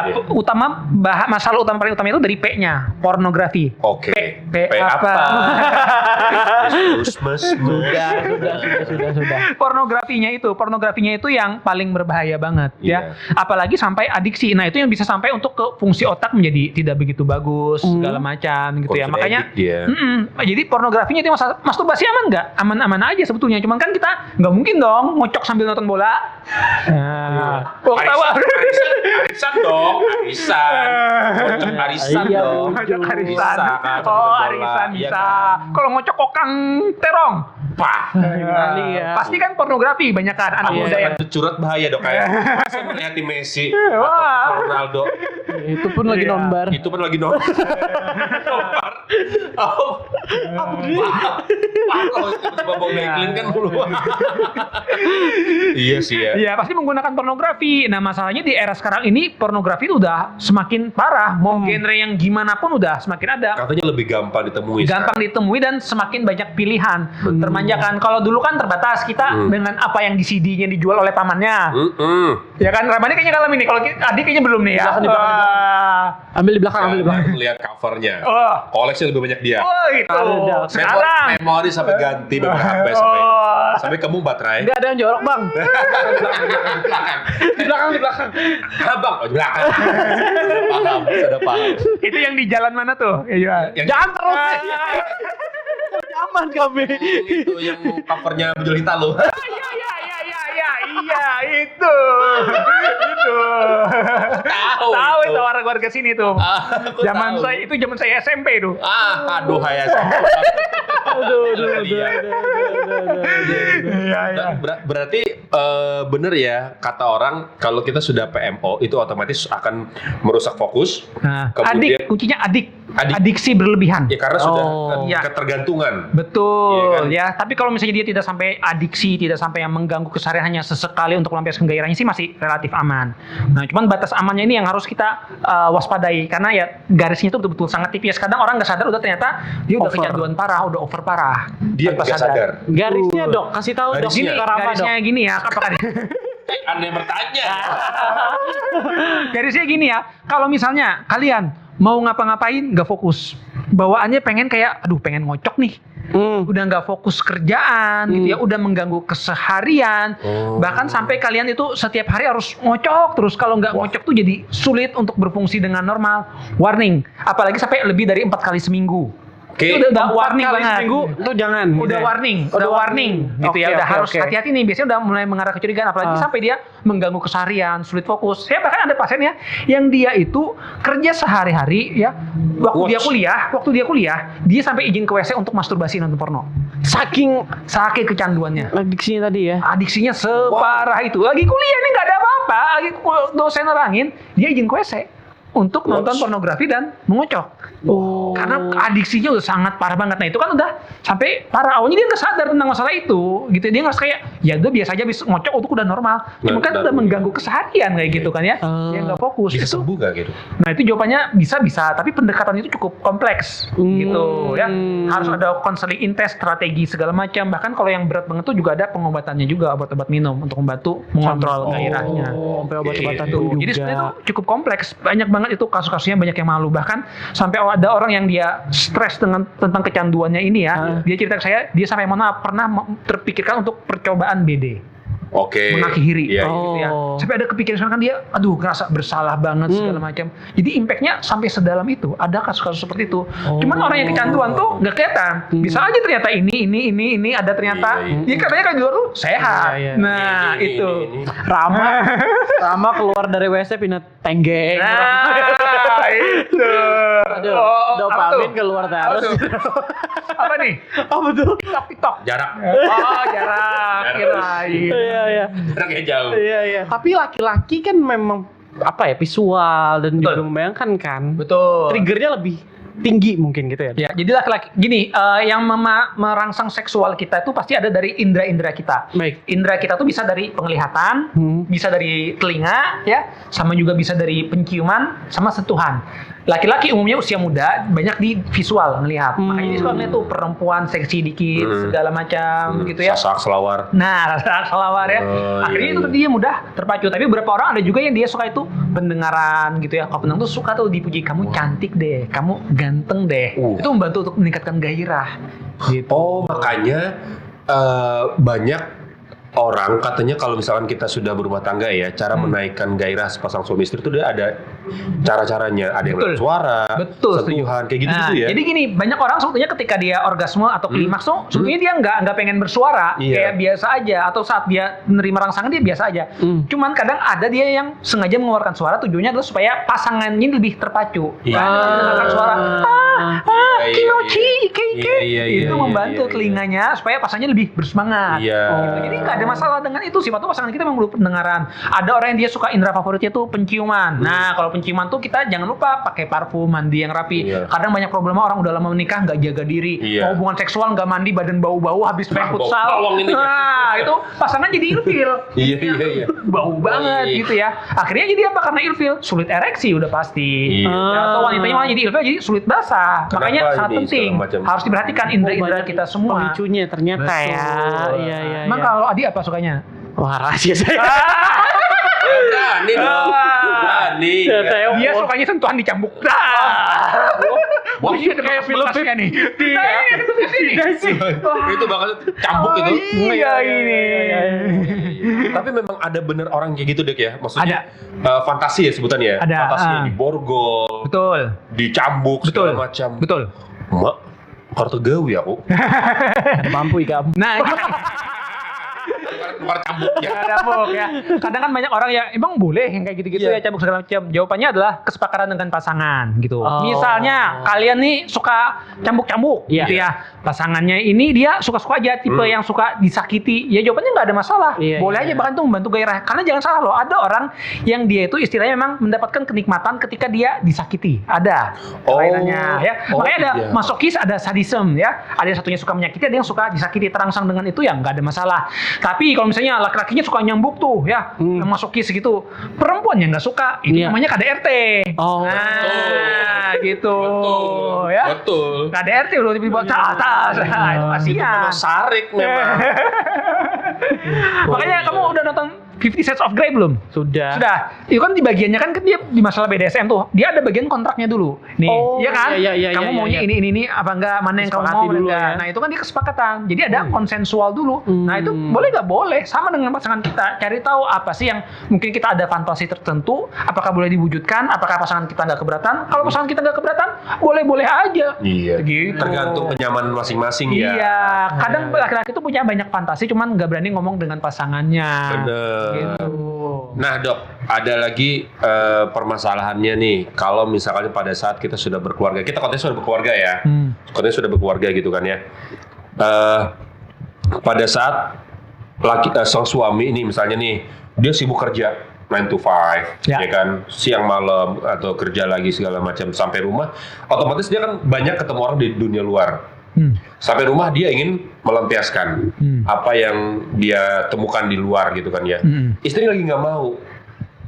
masalah paling utama itu dari P-nya, pornografi. Oke. P apa? Sudah. Pornografinya itu yang paling berbahaya banget ya. Apalagi sampai adiksi. Nah, itu yang bisa sampai untuk ke fungsi otak menjadi tidak begitu bagus segala macam gitu ya. Makanya jadi pornografinya itu masturbasi aman nggak? Aman-aman aja sebetulnya. Cuman kan kita nggak mungkin dong ngocok sambil nonton bola. Arisan dong. Ngocok arisan Iya, dong. Ngocok arisan. Bisa kan, sambil Oh, bola. arisan Iya bisa. kan? Kalau ngocok kokang terong. Pasti kan pornografi banyak kan anak muda yang Curhat bahaya dok kayak. Masa melihat di Messi Wah. atau Ronaldo. Itu pun lagi nonbar. Itu pun lagi nonton. Nonbar. Kalau tiba-tiba bawa Backlink kan dulu. Iya sih ya. ya pasti menggunakan pornografi. Nah masalahnya di era sekarang ini pornografi itu udah semakin parah. Mau genre yang gimana pun udah semakin ada. Katanya lebih gampang ditemui. Gampang ditemui dan semakin banyak pilihan. Termanjakan. Kalau dulu kan terbatas kita dengan apa yang di CD-nya dijual oleh pamannya. Ya kan Ramani kayaknya ngalamin nih. Kalau Adik kayaknya belum nih ya. Di belakang. Ambil di belakang. Lihat covernya. Oh. Koleksi lebih banyak dia. Oh gitu. Sekarang. Memori sampai ganti beberapa HP sampai kamu baterai. Enggak ada yang jorok, Bang. Di belakang. Abang, di belakang. Sudah paham. Itu yang di jalan mana tuh? Yang- Jangan terus. Aman kami. Itu yang covernya Bejul Hitalu. Iya itu. Tahu itu warga sini tuh. Zaman saya SMP tuh. Aduh hayas. Berarti bener ya kata orang kalau kita sudah PMO itu otomatis akan merusak fokus. Nah, Kemudian- kuncinya adiksi berlebihan. Ya karena sudah Iya. ketergantungan. Betul Iya ya, tapi kalau misalnya dia tidak sampai adiksi, tidak sampai yang mengganggu keseharian hanya sesekali untuk melampiaskan gairahnya sih masih relatif aman. Nah, cuman batas amannya ini yang harus kita waspadai karena ya garisnya itu betul-betul sangat tipis. Kadang orang nggak sadar udah ternyata dia udah kecanduan parah, udah over parah. Dia Tanpa nggak sadar. Garisnya, Dok. Kasih tahu, Dok. Garisnya. Garisnya gini ya, apakah Anda yang bertanya. garisnya gini ya, kalau misalnya kalian mau ngapa-ngapain nggak fokus, bawaannya pengen pengen ngocok nih. Udah nggak fokus kerjaan gitu ya, udah mengganggu keseharian, bahkan sampai kalian itu setiap hari harus ngocok terus. Kalau nggak ngocok tuh jadi sulit untuk berfungsi dengan normal. Warning, apalagi sampai lebih dari 4 kali seminggu. Oke. Itu udah warning banget. Seminggu itu jangan. Udah warning gitu ya. Oke, Udah oke, harus oke. hati-hati nih. Biasanya udah mulai mengarah kecurigaan, apalagi sampai dia mengganggu keseharian, sulit fokus. Saya bahkan ada pasien ya yang dia itu kerja sehari-hari ya. Waktu dia kuliah, dia sampai izin ke WC untuk masturbasi nonton porno. Saking kecanduannya. Adiksinya tadi ya. Adiksinya separah itu. Lagi kuliah nih nggak ada apa-apa. kenapa? Lagi dosen nerangin, dia izin ke WC untuk nonton pornografi dan mengocok. Karena adiksinya udah sangat parah banget. Nah itu kan udah sampai parah. Awalnya dia nggak sadar tentang masalah itu, gitu. Dia nggak kayak, ya udah biasa aja, bisa ngocok untuk udah normal. Cuma kan udah mengganggu keseharian kayak gitu kan ya. Dia nggak fokus. Bisa itu. sembuh gak gitu? Nah itu jawabannya bisa, tapi pendekatan itu cukup kompleks gitu ya. Harus ada konseling intens, strategi segala macam. Bahkan kalau yang berat banget tuh juga ada pengobatannya juga, obat-obat minum untuk membantu mengontrol gairahnya. Sampai obat-obatan tuh juga. Jadi sebenarnya itu cukup kompleks. Banyak banget itu kasus-kasusnya, banyak yang malu. Bahkan sampai ada orang yang dia stres tentang kecanduannya ini ya. Dia cerita ke saya, dia sampai pernah terpikirkan untuk percobaan BD. Oke. Mengakhiri Iya. gitu ya. Sampai ada kepikiran kan dia ngerasa bersalah banget segala macam. Jadi impactnya sampai sedalam itu. Ada kasus-kasus seperti itu. Cuman orang yang kecanduan tuh nggak kelihatan. Bisa aja ternyata ini ada ternyata. Dia katanya kan luar tuh sehat. Nah, itu. Rama keluar dari WC pindah tenggeng. Nah, itu. Aduh, dopamin keluar terus. Apa nih? Apa tuh? TikTok. Jarak. Oh, jarak. Kirain. Iya. Jaraknya jauh. Iya. Tapi laki-laki kan memang apa ya, visual dan juga membayangkan kan. Betul. Triggernya lebih tinggi mungkin gitu ya. Ya, jadi laki-laki gini, yang merangsang seksual kita itu pasti ada dari indera-indera kita. Baik. Indera kita tuh bisa dari penglihatan, bisa dari telinga, ya, sama juga bisa dari penciuman, sama sentuhan. Laki-laki umumnya usia muda banyak di visual melihat. Makanya dia suka ngeliat tuh perempuan seksi dikit, segala macam gitu ya. Sasak selawar. Nah, selawar ya. Akhirnya itu dia mudah terpacu. Tapi beberapa orang ada juga yang dia suka itu pendengaran gitu ya. Kalau pendengar tuh suka tuh dipuji, kamu cantik deh, kamu ganteng deh. Itu membantu untuk meningkatkan gairah. Gitu. Oh, makanya banyak orang katanya kalau misalkan kita sudah berumah tangga ya, cara menaikkan gairah sepasang suami istri itu ada cara-caranya. Ada yang lewat suara, sentuhan, kayak gitu-gitu ya. Jadi gini, banyak orang sebetulnya ketika dia orgasme atau klimaks tuh sebetulnya dia nggak pengen bersuara, kayak biasa aja, atau saat dia menerima rangsangan dia biasa aja. Cuman kadang ada dia yang sengaja mengeluarkan suara, tujuannya adalah supaya pasangannya lebih terpacu. Mendengarkan suara kimochi, ike, itu membantu telinganya supaya pasangannya lebih bersemangat. Jadi nggak ada masalah dengan itu. Sifatnya pasangan kita memang perlu pendengaran. Ada orang yang dia suka indera favoritnya tuh penciuman. Nah, kalau penciuman tuh kita jangan lupa pakai parfum, mandi yang rapi. Kadang banyak problema orang udah lama menikah nggak jaga diri, mau hubungan seksual nggak mandi, badan bau-bau habis main futsal. Nah, itu pasangan jadi ilfil. Iya. Bau banget gitu ya. Akhirnya jadi apa? Karena ilfil, sulit ereksi udah pasti. Atau wanitanya malah jadi ilfil, jadi sulit basah. Makanya sangat penting harus diperhatikan indera-indera kita semua. Pemicunya ternyata ya. Iya. Emang kalau Adi apa sukanya? Wah, rahasia saya. Berani dong. Berani. Dia sukanya sentuhan di cambuk. Wah, ini ada kayak filmnya nih. Itu bakal cambuk itu. Iya ini. Tapi memang ada bener orang kayak gitu Dek ya. Maksudnya fantasi ya sebutannya. Ada. Fantasinya diborgol, Betul. dicambuk segala macam. Betul. Mak, kartu gawe aku. Mampu ikam. Nah, Keluar cambuknya. cambuk ya. Kadang kan banyak orang ya, emang boleh yang kayak gitu-gitu ya cambuk segala macam. Jawabannya adalah kesepakatan dengan pasangan gitu. Misalnya kalian nih suka cambuk-cambuk gitu ya. Pasangannya ini dia suka-suka aja tipe yang suka disakiti. Ya jawabannya nggak ada masalah. Boleh aja bahkan tuh membantu gairah. Karena jangan salah loh, ada orang yang dia itu istilahnya memang mendapatkan kenikmatan ketika dia disakiti. Ada kelainannya ya. Makanya ada masokis, ada sadisme ya. Ada yang satunya suka menyakiti, ada yang suka disakiti. Terangsang dengan itu ya nggak ada masalah. Tapi kalau misalnya laki-lakinya suka nyambuk tuh ya, masokis gitu, perempuan yang nggak suka, itu namanya KDRT. Nah, gitu. Ya. Betul. KDRT udah dibawa ke atas. Itu kasihan. Sarik memang. Makanya kamu udah nonton 50 Shades of Grey belum? Sudah. Itu kan di bagiannya kan dia di masalah BDSM tuh. Dia ada bagian kontraknya dulu. Nih, iya kan? Kamu maunya ini apa enggak, mana yang kamu mau dulu enggak. Nah, itu kan dia kesepakatan. Jadi ada konsensual dulu. Nah, itu boleh enggak? Boleh. Sama dengan pasangan kita. Cari tahu apa sih yang mungkin kita ada fantasi tertentu, apakah boleh diwujudkan, apakah pasangan kita enggak keberatan? Kalau pasangan kita enggak keberatan, boleh-boleh aja. Iya. Gitu. Tergantung kenyamanan masing-masing ya. Iya, kadang laki-laki itu punya banyak fantasi, cuman nggak berani ngomong dengan pasangannya. Bener. Gitu. Nah Dok, ada lagi permasalahannya nih. Kalau misalkan pada saat kita sudah berkeluarga, kita konteksnya sudah berkeluarga ya, konteksnya sudah berkeluarga gitu kan ya. Pada saat sang suami ini misalnya nih, dia sibuk kerja, 9 to 5, Ya. ya kan, siang malam atau kerja lagi segala macam, sampai rumah otomatis dia kan banyak ketemu orang di dunia luar. Sampai rumah dia ingin melampiaskan apa yang dia temukan di luar gitu kan ya. Istri lagi nggak mau,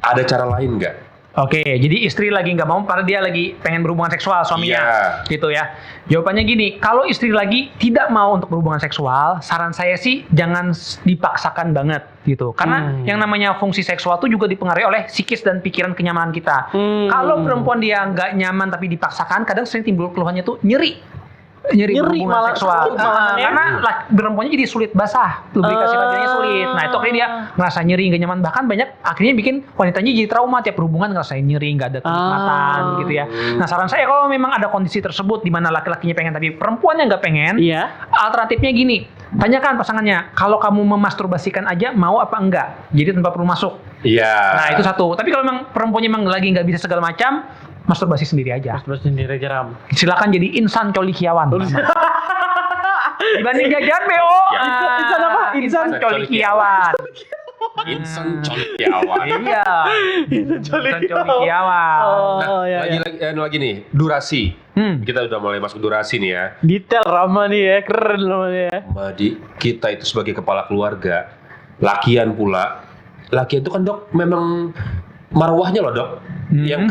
ada cara lain nggak? Oke, jadi istri lagi nggak mau karena dia lagi pengen berhubungan seksual suaminya, gitu ya. Jawabannya gini, kalau istri lagi tidak mau untuk berhubungan seksual, saran saya sih jangan dipaksakan banget gitu. Karena yang namanya fungsi seksual itu juga dipengaruhi oleh psikis dan pikiran kenyamanan kita. Kalau perempuan dia nggak nyaman tapi dipaksakan, kadang sering timbul keluhannya tuh nyeri berhubungan malah seksual. sakit malahan ya. Karena perempuannya jadi sulit basah, lubrikasi vaginanya sulit. Nah itu akhirnya dia ngerasa nyeri, nggak nyaman. Bahkan banyak akhirnya bikin wanitanya jadi trauma, tiap berhubungan ngerasain nyeri, nggak ada kenikmatan gitu ya. Nah saran saya kalau memang ada kondisi tersebut di mana laki-lakinya pengen tapi perempuannya nggak pengen, alternatifnya gini, tanyakan pasangannya, kalau kamu memasturbasikan aja mau apa enggak? Jadi tanpa perlu masuk. Iya. Nah itu satu. Tapi kalau memang perempuannya memang lagi nggak bisa segala macam, masturbasi sendiri aja. Masturbasi sendiri aja, Ram. Silakan jadi insan colikiawan. Dibanding jajan BO. Insan apa? Insan colikiawan. Insan colikiawan. Iya. Insan colikiawan. Oh, iya, Lagi nih, durasi. Kita udah mulai masuk durasi nih ya. Detail Rama nih ya, keren namanya ya. Madi, kita itu sebagai kepala keluarga, lakian pula. Lakian itu kan dok, memang marwahnya loh dok. Yang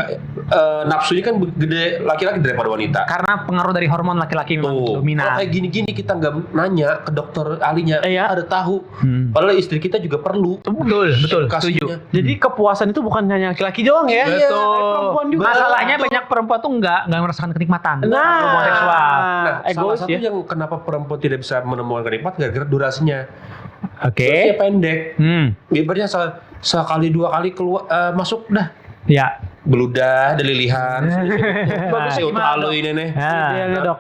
nafsunya kan gede laki-laki daripada wanita. Karena pengaruh dari hormon laki-laki memang dominan. Kalau kayak gini-gini kita nggak nanya ke dokter ahlinya, ada tahu. Padahal istri kita juga perlu. Betul. Setuju. Jadi kepuasan itu bukan hanya laki-laki doang ya. Betul. Perempuan juga. Masalahnya banyak perempuan tuh nggak merasakan kenikmatan. Hubungan seksual. Salah egois satu ya. yang kenapa perempuan tidak bisa menemukan kenikmatan gara-gara durasinya. Oke. Durasinya pendek. Ibaratnya sekali dua kali keluar masuk dah. Ya. Beludah, delilihan. Bagus sih untuk halu ini nih. Iya, Dok.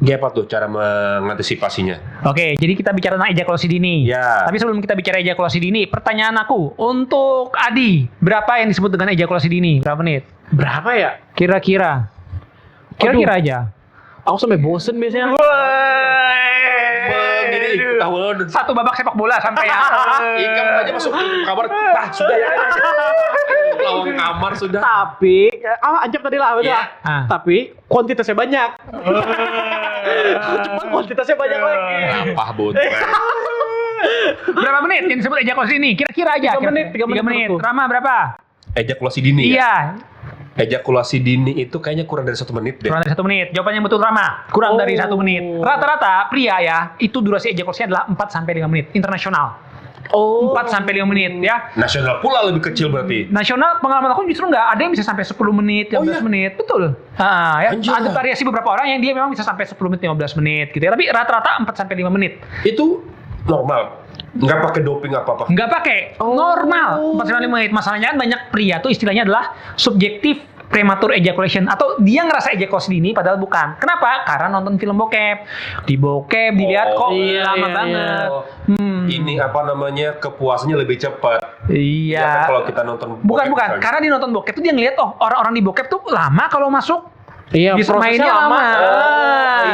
Gimana tuh cara mengantisipasinya? Oke, jadi kita bicara tentang ejakulasi dini. Ya. Tapi sebelum kita bicara ejakulasi dini, pertanyaan aku untuk Adi, berapa yang disebut dengan ejakulasi dini? Berapa menit? Berapa ya? Kira-kira aja. Aku sampai bosen biasanya. Begini, Satu babak sepak bola sampai ya. Ikan aja masuk kamar, sudah ya. Lawang kamar sudah. Tapi, ancam tadi lah, betul. Iya. Tapi kuantitasnya banyak. Cuma kuantitasnya banyak lagi. Apa bun? Berapa menit yang disebut ejakulasi dini? Kira-kira aja. 3 menit, 3 3 menit. menurutku. Rama berapa? Ejakulasi dini ya? Iya. Ejakulasi dini itu kayaknya kurang dari 1 menit deh. Kurang dari 1 menit. Jawabannya betul Rama. Kurang dari 1 menit. Rata-rata pria ya, itu durasi ejakulasinya adalah 4-5 menit. Internasional. 4-5 menit ya. Nasional pula lebih kecil berarti. Nasional pengalaman aku justru nggak ada yang bisa sampai 10 menit, 15 menit. Betul. Ya. Anjir. Ada variasi beberapa orang yang dia memang bisa sampai 10 menit, 15 menit gitu ya. Tapi rata-rata 4-5 menit. Itu normal. Nggak pakai doping apa-apa. Nggak pakai. Normal. 4-5 menit. Masalahnya kan banyak pria tuh istilahnya adalah subjektif premature ejaculation atau dia ngerasa ejakulasi dini padahal bukan. Kenapa? Karena nonton film bokep. Di bokep dilihat kok lama banget. Ini apa namanya, kepuasannya lebih cepat. Iya. Ya kan, kalau kita nonton Bukan. misalnya. Karena di nonton bokep tuh dia ngeliat orang-orang di bokep tuh lama kalau masuk. Iya, Justru prosesnya mainnya lama.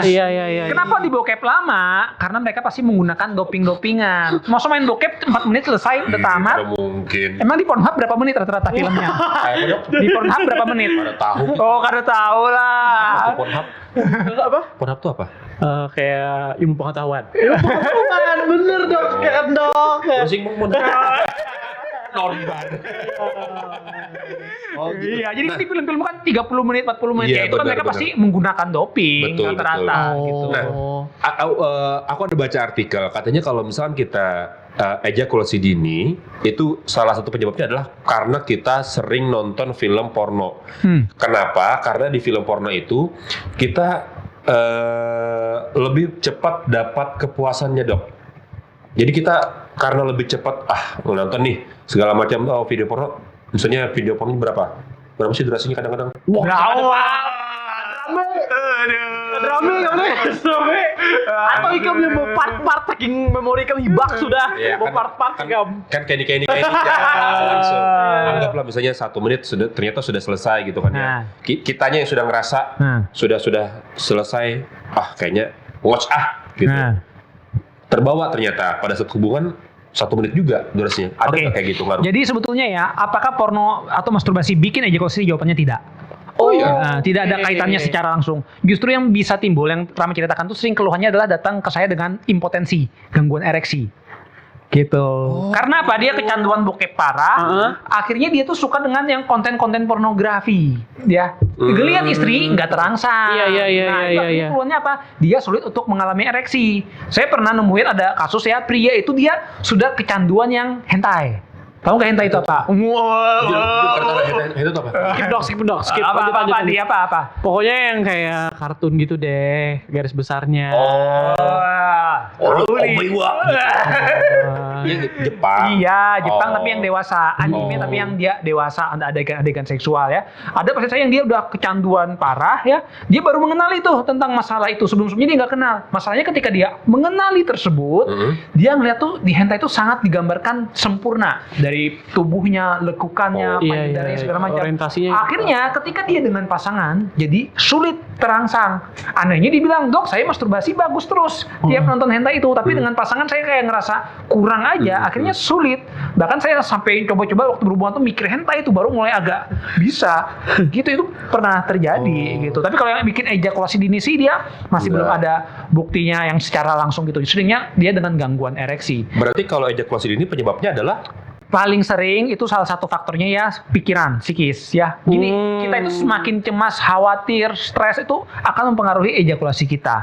Iya. Kenapa di bokep lama? Karena mereka pasti menggunakan doping-dopingan. Masa main bokep 4 menit selesai, udah tamat. Tidak mungkin. Emang di Pornhub berapa menit rata-rata filmnya? Kayak dok. Di Pornhub berapa menit? Pada tahu. Oh, kada tahu lah. Pornhub. Apa? Pornhub tuh apa? Kayak ilmu pengetahuan. Bener dok, kan dok. Pusing Pornhub. Normal. Gitu. Iya, jadi di film-film kan 30 menit, 40 menit. Iya, Ya, itu kan benar, mereka benar. pasti menggunakan doping Betul, rata-rata betul. gitu. Nah, aku ada baca artikel katanya kalau misalkan kita ejakulasi dini itu salah satu penyebabnya adalah karena kita sering nonton film porno. Kenapa? Karena di film porno itu kita lebih cepat dapat kepuasannya dok. Jadi kita karena lebih cepat nonton nih segala macam video porno. Misalnya video porno berapa sih durasinya kadang-kadang? Drame. Atau ikam yang mau part-part saking memori ikam hibak sudah. Ya, Mau part-part ikam. kan kayak ini langsung. Anggaplah misalnya 1 menit ternyata sudah selesai gitu kan ya. Kitanya yang sudah ngerasa sudah selesai. Kayaknya watch gitu. Terbawa ternyata pada saat hubungan 1 menit juga durasinya. Ada Oke. nggak kayak gitu ngaruh? Jadi sebetulnya ya, apakah porno atau masturbasi bikin ejakulasi? Jawabannya tidak. Oh iya. Nah, tidak ada kaitannya secara langsung. Justru yang bisa timbul, yang Rama ceritakan tuh sering keluhannya adalah datang ke saya dengan impotensi, gangguan ereksi. Gitu. Karena apa? Dia kecanduan bokep parah. Akhirnya dia tuh suka dengan yang konten-konten pornografi. Ya. Ngelihat istri nggak terangsang. Iya. Nah, itu keluhannya apa? Dia sulit untuk mengalami ereksi. Saya pernah nemuin ada kasus ya, pria itu dia sudah kecanduan yang hentai. Tahu nggak hentai itu apa? Itu apa? Skip dong. Skip. Apa? Dia apa? Pokoknya yang kayak kartun gitu deh, garis besarnya. Omewa. Iya Jepang. Iya, Jepang Oh. tapi yang dewasa, anime tapi yang dia dewasa, ada adegan seksual ya. Ada pasien saya yang dia udah kecanduan parah ya, dia baru mengenali tuh tentang masalah itu. Sebelumnya dia nggak kenal. Masalahnya ketika dia mengenali tersebut, dia ngeliat tuh di hentai itu sangat digambarkan sempurna dari tubuhnya, lekukannya, payudaranya segala macam. Orientasinya. Akhirnya ketika dia dengan pasangan, jadi sulit terangsang. Anehnya dibilang, "Dok, saya masturbasi bagus terus tiap nonton hentai itu, tapi dengan pasangan saya kayak ngerasa kurang aja." Akhirnya sulit. Bahkan saya sampai coba-coba waktu berhubungan tuh mikir hentai itu baru mulai agak bisa. Gitu itu pernah terjadi gitu. Tapi kalau yang bikin ejakulasi dini sih dia masih belum ada buktinya yang secara langsung gitu. Seringnya dia dengan gangguan ereksi. Berarti kalau ejakulasi dini penyebabnya adalah Paling sering itu salah satu faktornya ya pikiran, psikis ya. Gini, kita itu semakin cemas, khawatir, stres itu akan mempengaruhi ejakulasi kita.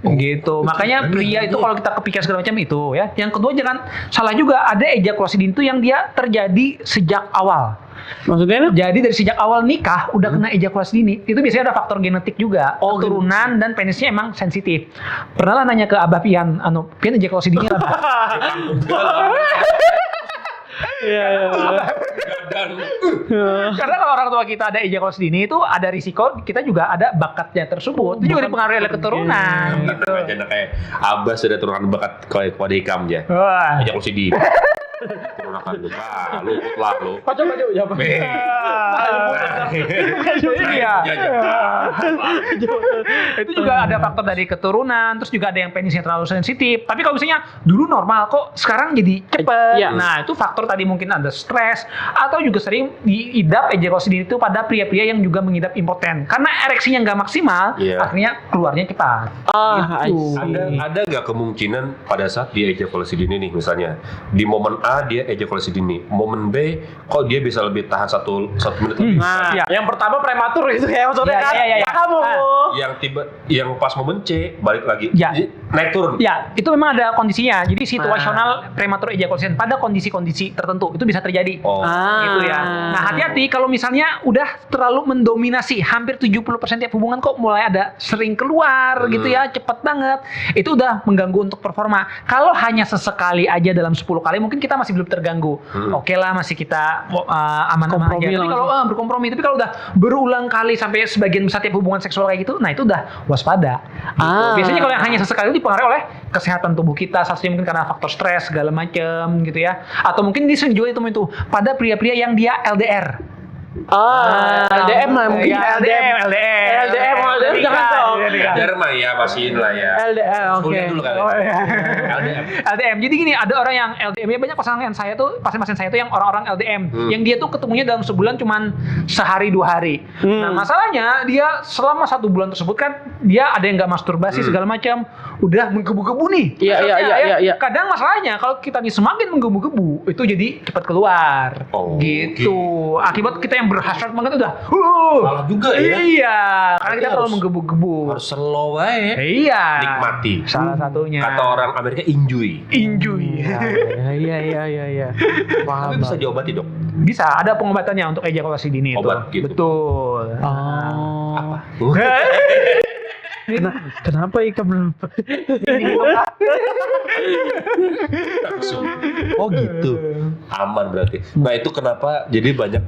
Gitu. Makanya pria itu kalau kita kepikiran segala macam itu ya. Yang kedua jangan salah juga, ada ejakulasi dini itu yang dia terjadi sejak awal. Maksudnya? Jadi dari sejak awal nikah udah kena ejakulasi dini. Itu biasanya ada faktor genetik juga, keturunan dan penisnya emang sensitif. Pernah lah nanya ke Abah Pian, Pian ejakulasi dini apa? Iya. Karena kalau orang tua kita ada ejakulasi dini itu ada risiko kita juga ada bakatnya tersebut. Itu juga dipengaruhi oleh keturunan. Gitu. Jangan kayak Abah sudah turunan bakat kepada hikam ya. Wah. Ejakulasi dini. Turunan lu lah lu. Coba jawab. Iya. Itu juga ada faktor dari keturunan, terus juga ada yang penisnya terlalu sensitif. Tapi kalau misalnya dulu normal kok sekarang jadi cepet. Iya. Nah, itu faktor tadi mungkin ada stres atau juga sering diidap ejakulasi dini itu pada pria-pria yang juga mengidap impoten. Karena ereksinya nggak maksimal, akhirnya keluarnya cepat. Gitu. Ada nggak kemungkinan pada saat dia ejakulasi dini nih misalnya di momen A dia ejakulasi dini, momen B kok dia bisa lebih tahan satu menit lebih? Nah, Iya. yang pertama prematur itu ya maksudnya kan? Iya. Kamu. Yang pas momen C balik lagi, Ya. Jadi, naik turun. Ya, itu memang ada kondisinya. Jadi situasional prematur ejaculation pada kondisi-kondisi tertentu itu bisa terjadi. Gitu ya. Nah, hati-hati kalau misalnya udah terlalu mendominasi, hampir 70% tiap hubungan kok mulai ada sering keluar gitu ya, cepet banget. Itu udah mengganggu untuk performa. Kalau hanya sesekali aja dalam 10 kali mungkin kita masih belum terganggu. Oke lah, masih kita aman-aman aja. Tapi kalau berkompromi, tapi kalau udah berulang kali sampai sebagian besar tiap hubungan seksual kayak gitu, nah itu udah waspada. Gitu. Biasanya kalau yang hanya sesekali itu dipengaruhi oleh kesehatan tubuh kita, salah satunya mungkin karena faktor stres segala macam gitu ya. Atau mungkin di sering juga itu pada pria-pria yang dia LDR. LDM lah mungkin. Ya, LDM jangan dong. Jerman ya masih lah ya. LDM, oke. Kuliah dulu kali. LDM. LDM. Jadi gini, ada orang yang LDM ya, banyak pasangan saya tuh, pasien-pasien saya tuh yang orang-orang LDM, yang dia tuh ketemunya dalam sebulan cuman sehari 2 hari. Nah, masalahnya dia selama 1 bulan tersebut kan dia ada yang nggak masturbasi segala macam, udah menggebu-gebu nih. Iya. Kadang masalahnya kalau kita nih semakin menggebu-gebu, itu jadi cepat keluar. Oh, gitu. Akibat kita yang berhasrat banget udah. Salah juga ya. Iya, karena kita Harus- terlalu menggebu-gebu. Harus slow aja. Iya. Nikmati. Salah satunya. Kata orang Amerika enjoy. Enjoy. Iya. Tapi Paham. bisa diobati dok. Bisa, ada pengobatannya untuk ejakulasi dini itu. Obat gitu. Betul. Oh. Apa? Kenapa Ika belum? Oh gitu. Aman berarti. Nah itu kenapa jadi banyak.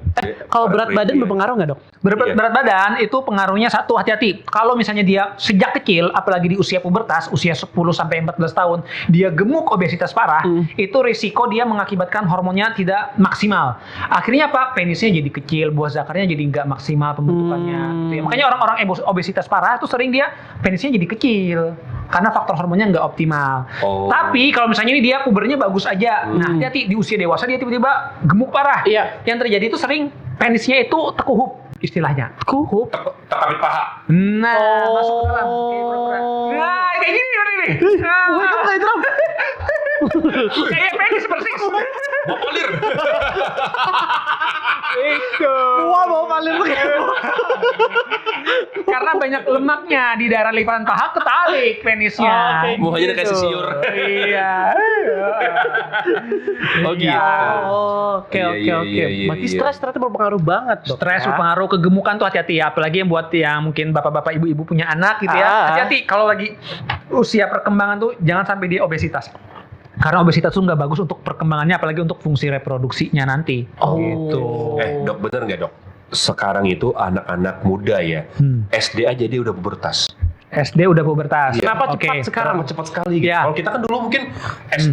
Kalau berat badan berpengaruh nggak dok? Berat badan itu pengaruhnya satu, hati-hati. Kalau misalnya dia sejak kecil, apalagi di usia pubertas, usia 10 sampai 14 tahun, dia gemuk, obesitas parah, itu risiko dia mengakibatkan hormonnya tidak maksimal. Akhirnya apa? Penisnya jadi kecil, buah zakarnya jadi nggak maksimal pembentukannya. Gitu ya. Makanya orang-orang obesitas parah itu sering dia penisnya jadi kecil karena faktor hormonnya nggak optimal. Oh. Tapi kalau misalnya ini dia pubernya bagus aja, nah hati-hati di usia dewasa dia tiba-tiba gemuk parah. Iya. Yang terjadi itu sering penisnya itu tekuhup istilahnya. Kuhup. Tekapit paha. Nah, masuk ke dalam. Kayak pura-pura. Nah, kayak gini nih. Wih, kamu kayak drum. Kayak penis persis. Mau polir. Wah, mau paling lu kayak Karena banyak lemaknya di daerah lipatan paha ketarik penisnya. Oke. Mukanya udah kayak sisiur. Iya. Oh gitu. Oke, Iya, oke, iya, oke. iya, iya, Berarti iya. stres ternyata berpengaruh banget, Dok. Stres Ya. berpengaruh kegemukan tuh hati-hati ya, apalagi yang buat yang mungkin bapak-bapak ibu-ibu punya anak gitu ya. Hati-hati kalau lagi usia perkembangan tuh jangan sampai dia obesitas. Karena obesitas tuh nggak bagus untuk perkembangannya, apalagi untuk fungsi reproduksinya nanti. Oh. Gitu. Dok, bener nggak dok? Sekarang itu anak-anak muda ya, SD aja dia udah pubertas. SD udah pubertas. Iya. Kenapa Oke. cepat sekarang? Kenapa cepat sekali gitu? Iya. Kalau kita kan dulu mungkin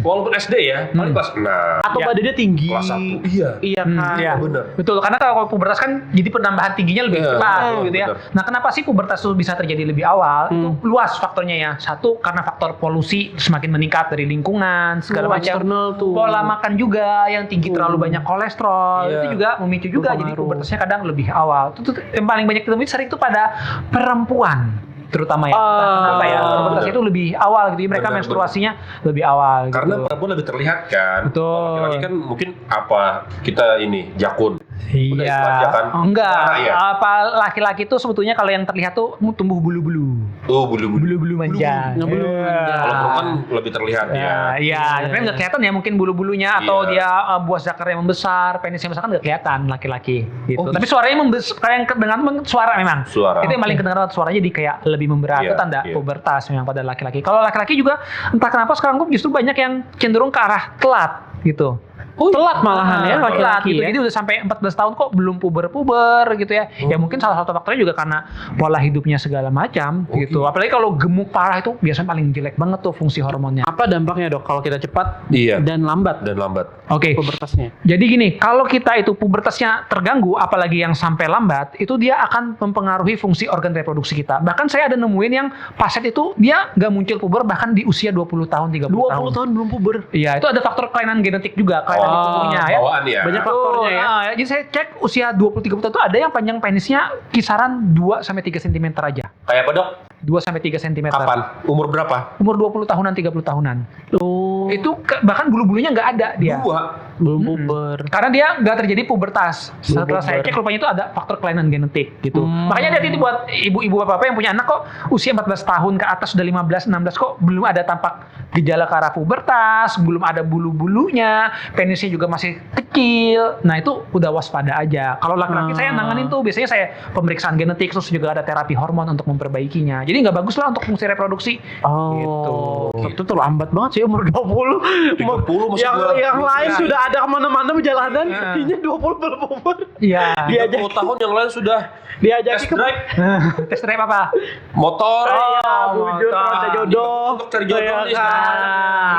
walaupun SD ya, paling kelas 6, Atau Ya. badannya tinggi. kelas 1. Iya. Iya kan? Iya. Bener. Betul, karena kalau pubertas kan jadi penambahan tingginya lebih Iya, cepat betul, gitu ya. betul. Nah, kenapa sih pubertas itu bisa terjadi lebih awal? Itu luas faktornya ya. Satu, karena faktor polusi semakin meningkat dari lingkungan, segala macam. Eksternal tuh. Pola makan juga yang tinggi terlalu banyak kolesterol, Iya. itu juga memicu juga jadi Berpengaruh. pubertasnya kadang lebih awal. Itu yang paling banyak ditemui sering itu pada perempuan. Terutama ya, kenapa ya? Pubertas benar. itu lebih awal gitu, mereka Benar, menstruasinya lebih awal gitu. Karena perempuan lebih terlihat kan. Betul. Laki-laki kan mungkin apa kita ini jakun. Udah Iya, itu aja kan. enggak. Parah ya? Apa laki-laki tuh sebetulnya kalau yang terlihat tuh tumbuh bulu-bulu, Tuh bulu-bulu. bulu-bulu manja. Bulu-bulu manja. Kalau perempuan lebih terlihat ya. Iya, tapi nggak kelihatan ya mungkin bulu-bulunya atau Iya. dia buah zakar yang membesar, penisnya membesar kan nggak kelihatan laki-laki gitu. Oh, Tapi suaranya kayak yang kedengaran suara memang. Suara. Itu yang paling kedengaran suaranya jadi kayak lebih memberat. Iya, Itu tanda iya. pubertas memang pada laki-laki. Kalau laki-laki juga entah kenapa sekarang tuh justru banyak yang cenderung ke arah telat gitu. Telat malahan ya Telat laki-laki gitu. ya. Jadi udah sampai 14 tahun kok belum puber-puber gitu ya. Ya mungkin salah satu faktornya juga karena pola hidupnya segala macam gitu. Apalagi kalau gemuk parah itu biasanya paling jelek banget tuh fungsi hormonnya. Apa dampaknya, Dok, kalau kita cepat Iya. dan lambat Dan lambat. Oke. pubertasnya? Jadi gini, kalau kita itu pubertasnya terganggu, apalagi yang sampai lambat, itu dia akan mempengaruhi fungsi organ reproduksi kita. Bahkan saya ada nemuin yang pasien itu dia nggak muncul puber bahkan di usia 20 tahun, 30 tahun. 20 tahun belum puber. Iya, itu ada faktor kelainan genetik juga, kelainan di tubuhnya ya. Bawaan ya. Banyak faktornya ya. Nah, jadi saya cek usia 20-30 tahun itu ada yang panjang penisnya kisaran 2-3 cm aja. Kayak apa dok? 2-3 cm. Kapan? Umur berapa? Umur 20 tahunan, 30 tahunan. Oh, Itu bahkan bulu-bulunya nggak ada dia. 2. belum puber. Karena dia nggak terjadi pubertas. Setelah saya puber. cek rupanya itu ada faktor kelainan genetik gitu. Hmm. Makanya hati-hati buat ibu-ibu bapak-bapak yang punya anak kok usia 14 tahun ke atas sudah 15-16 kok belum ada tampak gejala ke arah pubertas, belum ada bulu-bulunya, penisnya juga masih kecil. Nah, itu udah waspada aja. Kalau laki-laki saya nanganin tuh biasanya saya pemeriksaan genetik terus juga ada terapi hormon untuk memperbaikinya. Jadi nggak bagus lah untuk fungsi reproduksi. Oh, itu terlambat banget sih umur 20. 30 maksud yang gua. yang lain Iya. sudah ada kemana-mana perjalanan, Iya. ini 20 belum puber. Iya. Diajak 30 tahun yang lain sudah diajaki test ke drive Tes drive apa? motor. bujur ada jodoh. Untuk cari jodoh nih. Iya kan?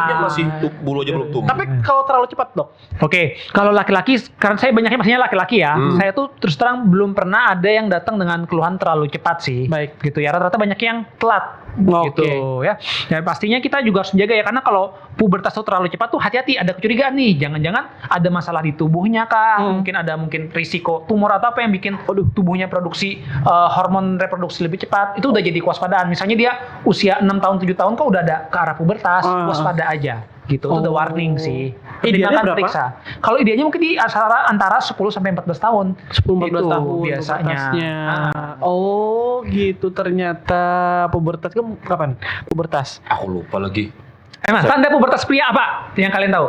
Ini masih bulu aja belum tumbuh. Tapi kalau terlalu cepat, Dok. Oke, kalau laki-laki, karena saya banyaknya pastinya laki-laki ya, saya tuh terus terang belum pernah ada yang datang dengan keluhan terlalu cepat sih. Baik. Gitu ya, rata-rata banyak yang telat. Oke. Gitu ya. Ya pastinya kita juga harus menjaga ya, karena kalau pubertas tuh terlalu cepat tuh hati-hati, ada kecurigaan nih, jangan-jangan ada masalah di tubuhnya kah, mungkin risiko tumor atau apa yang bikin tubuhnya produksi hormon reproduksi lebih cepat, itu udah jadi kewaspadaan. Misalnya dia usia 6 tahun 7 tahun kok udah ada ke arah pubertas, waspada aja. Gitu, itu udah warning sih. Idealnya Pertimbangkan berapa? periksa. Kalau idealnya mungkin di antara 10 sampai 14 tahun. 10-14 Itu tahun biasanya. pubertasnya. Oh, gitu ternyata pubertas kapan? Pubertas. Aku lupa lagi. Emang tanda pubertas pria apa yang kalian tahu?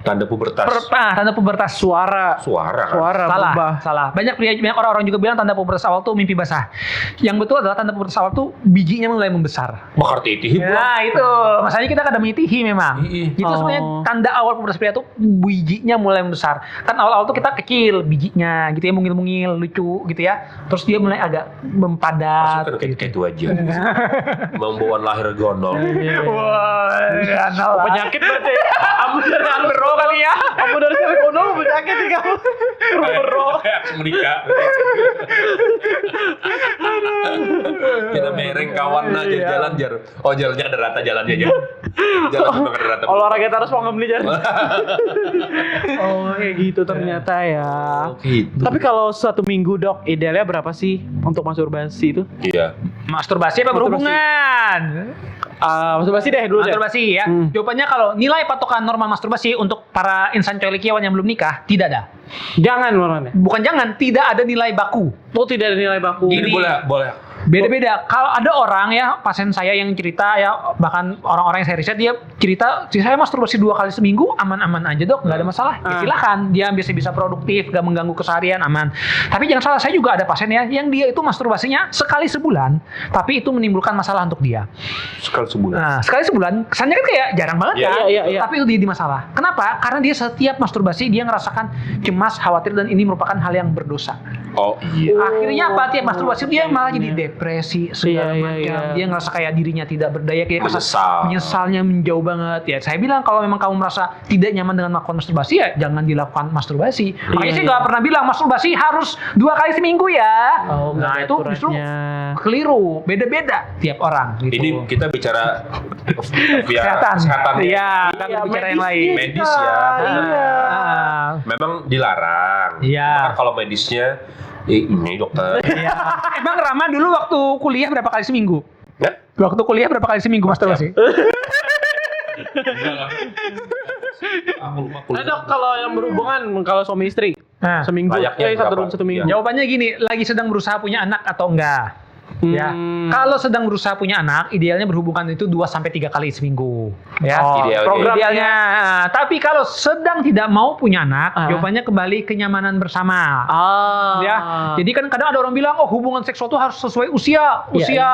Tanda pubertas. Tanda pubertas Suara. Suara kan? Suara berubah. salah. Banyak orang-orang juga bilang tanda pubertas awal tuh mimpi basah. Yang betul adalah tanda pubertas awal tuh bijinya mulai membesar. Bakar titih. Nah itu, masalahnya kita kadang mitihi memang. Iya. Itu Oh. sebenarnya tanda awal pubertas pria tuh bijinya mulai membesar. Kan awal-awal tuh kita kecil bijinya, gitu ya, mungil-mungil, lucu gitu ya. Terus dia mulai agak mempadat. Kan kayak gitu aja. Membawaan lahir gondol. Wah, anal lah. Penyakit berarti. Ambil kali ya. Kamu dari cewek kuno penyakit nih kamu. Bro. Kayak menikah. Kita mereng kawan aja jalan jar. Oh jalannya ada rata jalannya aja. Jalan memang ada rata. Olahraga terus mau ngebeli jar. Oh kayak gitu ternyata ya. Gitu. Tapi kalau 1 minggu dok, idealnya berapa sih untuk masturbasi itu? Iya. Masturbasi apa berhubungan? Masturbasi deh dulu deh. Masturbasi ya. Jawabannya kalau nilai patokan norma masturbasi untuk para insan coylikiawan yang belum nikah tidak ada. Jangan warnanya. Bukan jangan, tidak ada nilai baku. Oh tidak ada nilai baku. Ini boleh. Beda-beda. Kalau ada orang ya, pasien saya yang cerita ya, bahkan orang-orang yang saya riset dia cerita, saya masturbasi 2 kali seminggu, aman-aman aja dok, nggak ada masalah. Ya silakan, dia bisa produktif, gak mengganggu keseharian, aman. Tapi jangan salah, saya juga ada pasien ya, yang dia itu masturbasinya sekali sebulan, tapi itu menimbulkan masalah untuk dia. Sekali sebulan. Nah, sekali sebulan, kesannya kan kayak jarang banget Iya, kan? iya. Tapi itu jadi masalah. Kenapa? Karena dia setiap masturbasi dia ngerasakan cemas, khawatir, dan ini merupakan hal yang berdosa. Oh iya. Akhirnya apa? Tiap masturbasi dia malah jadi depresi segala Iya, macam. iya. Dia ngerasa kayak dirinya tidak berdaya, kayak Menyesal. menyesalnya menjauh banget. Ya, saya bilang kalau memang kamu merasa tidak nyaman dengan melakukan masturbasi ya jangan dilakukan masturbasi. Makanya saya nggak pernah bilang masturbasi harus 2 kali seminggu ya. Oh, nah itu justru aturannya. keliru, beda-beda tiap orang. Gitu. Ini kita bicara via kesehatan. kesehatan ya. Iya, kan bicara yang lain. Medis ya. Iya. Ah. Memang dilarang. Iya. Maka kalau medisnya ini dokter. Iya. Emang Rama dulu waktu kuliah berapa kali seminggu? Ya? Waktu kuliah berapa kali seminggu masturbasi? Aku lupa Nah, dok, kalau yang berhubungan kalau suami istri Nah, seminggu, layaknya ya berapa? satu minggu. jawabannya gini, lagi sedang berusaha punya anak atau enggak? Ya. Kalau sedang berusaha punya anak, idealnya berhubungan itu 2 sampai 3 kali seminggu. Ya. Oh, Idealnya. Idealnya. Tapi kalau sedang tidak mau punya anak, Ah. jawabannya kembali kenyamanan bersama. Ya. Jadi kan kadang ada orang bilang, oh hubungan seksual itu harus sesuai usia. Usia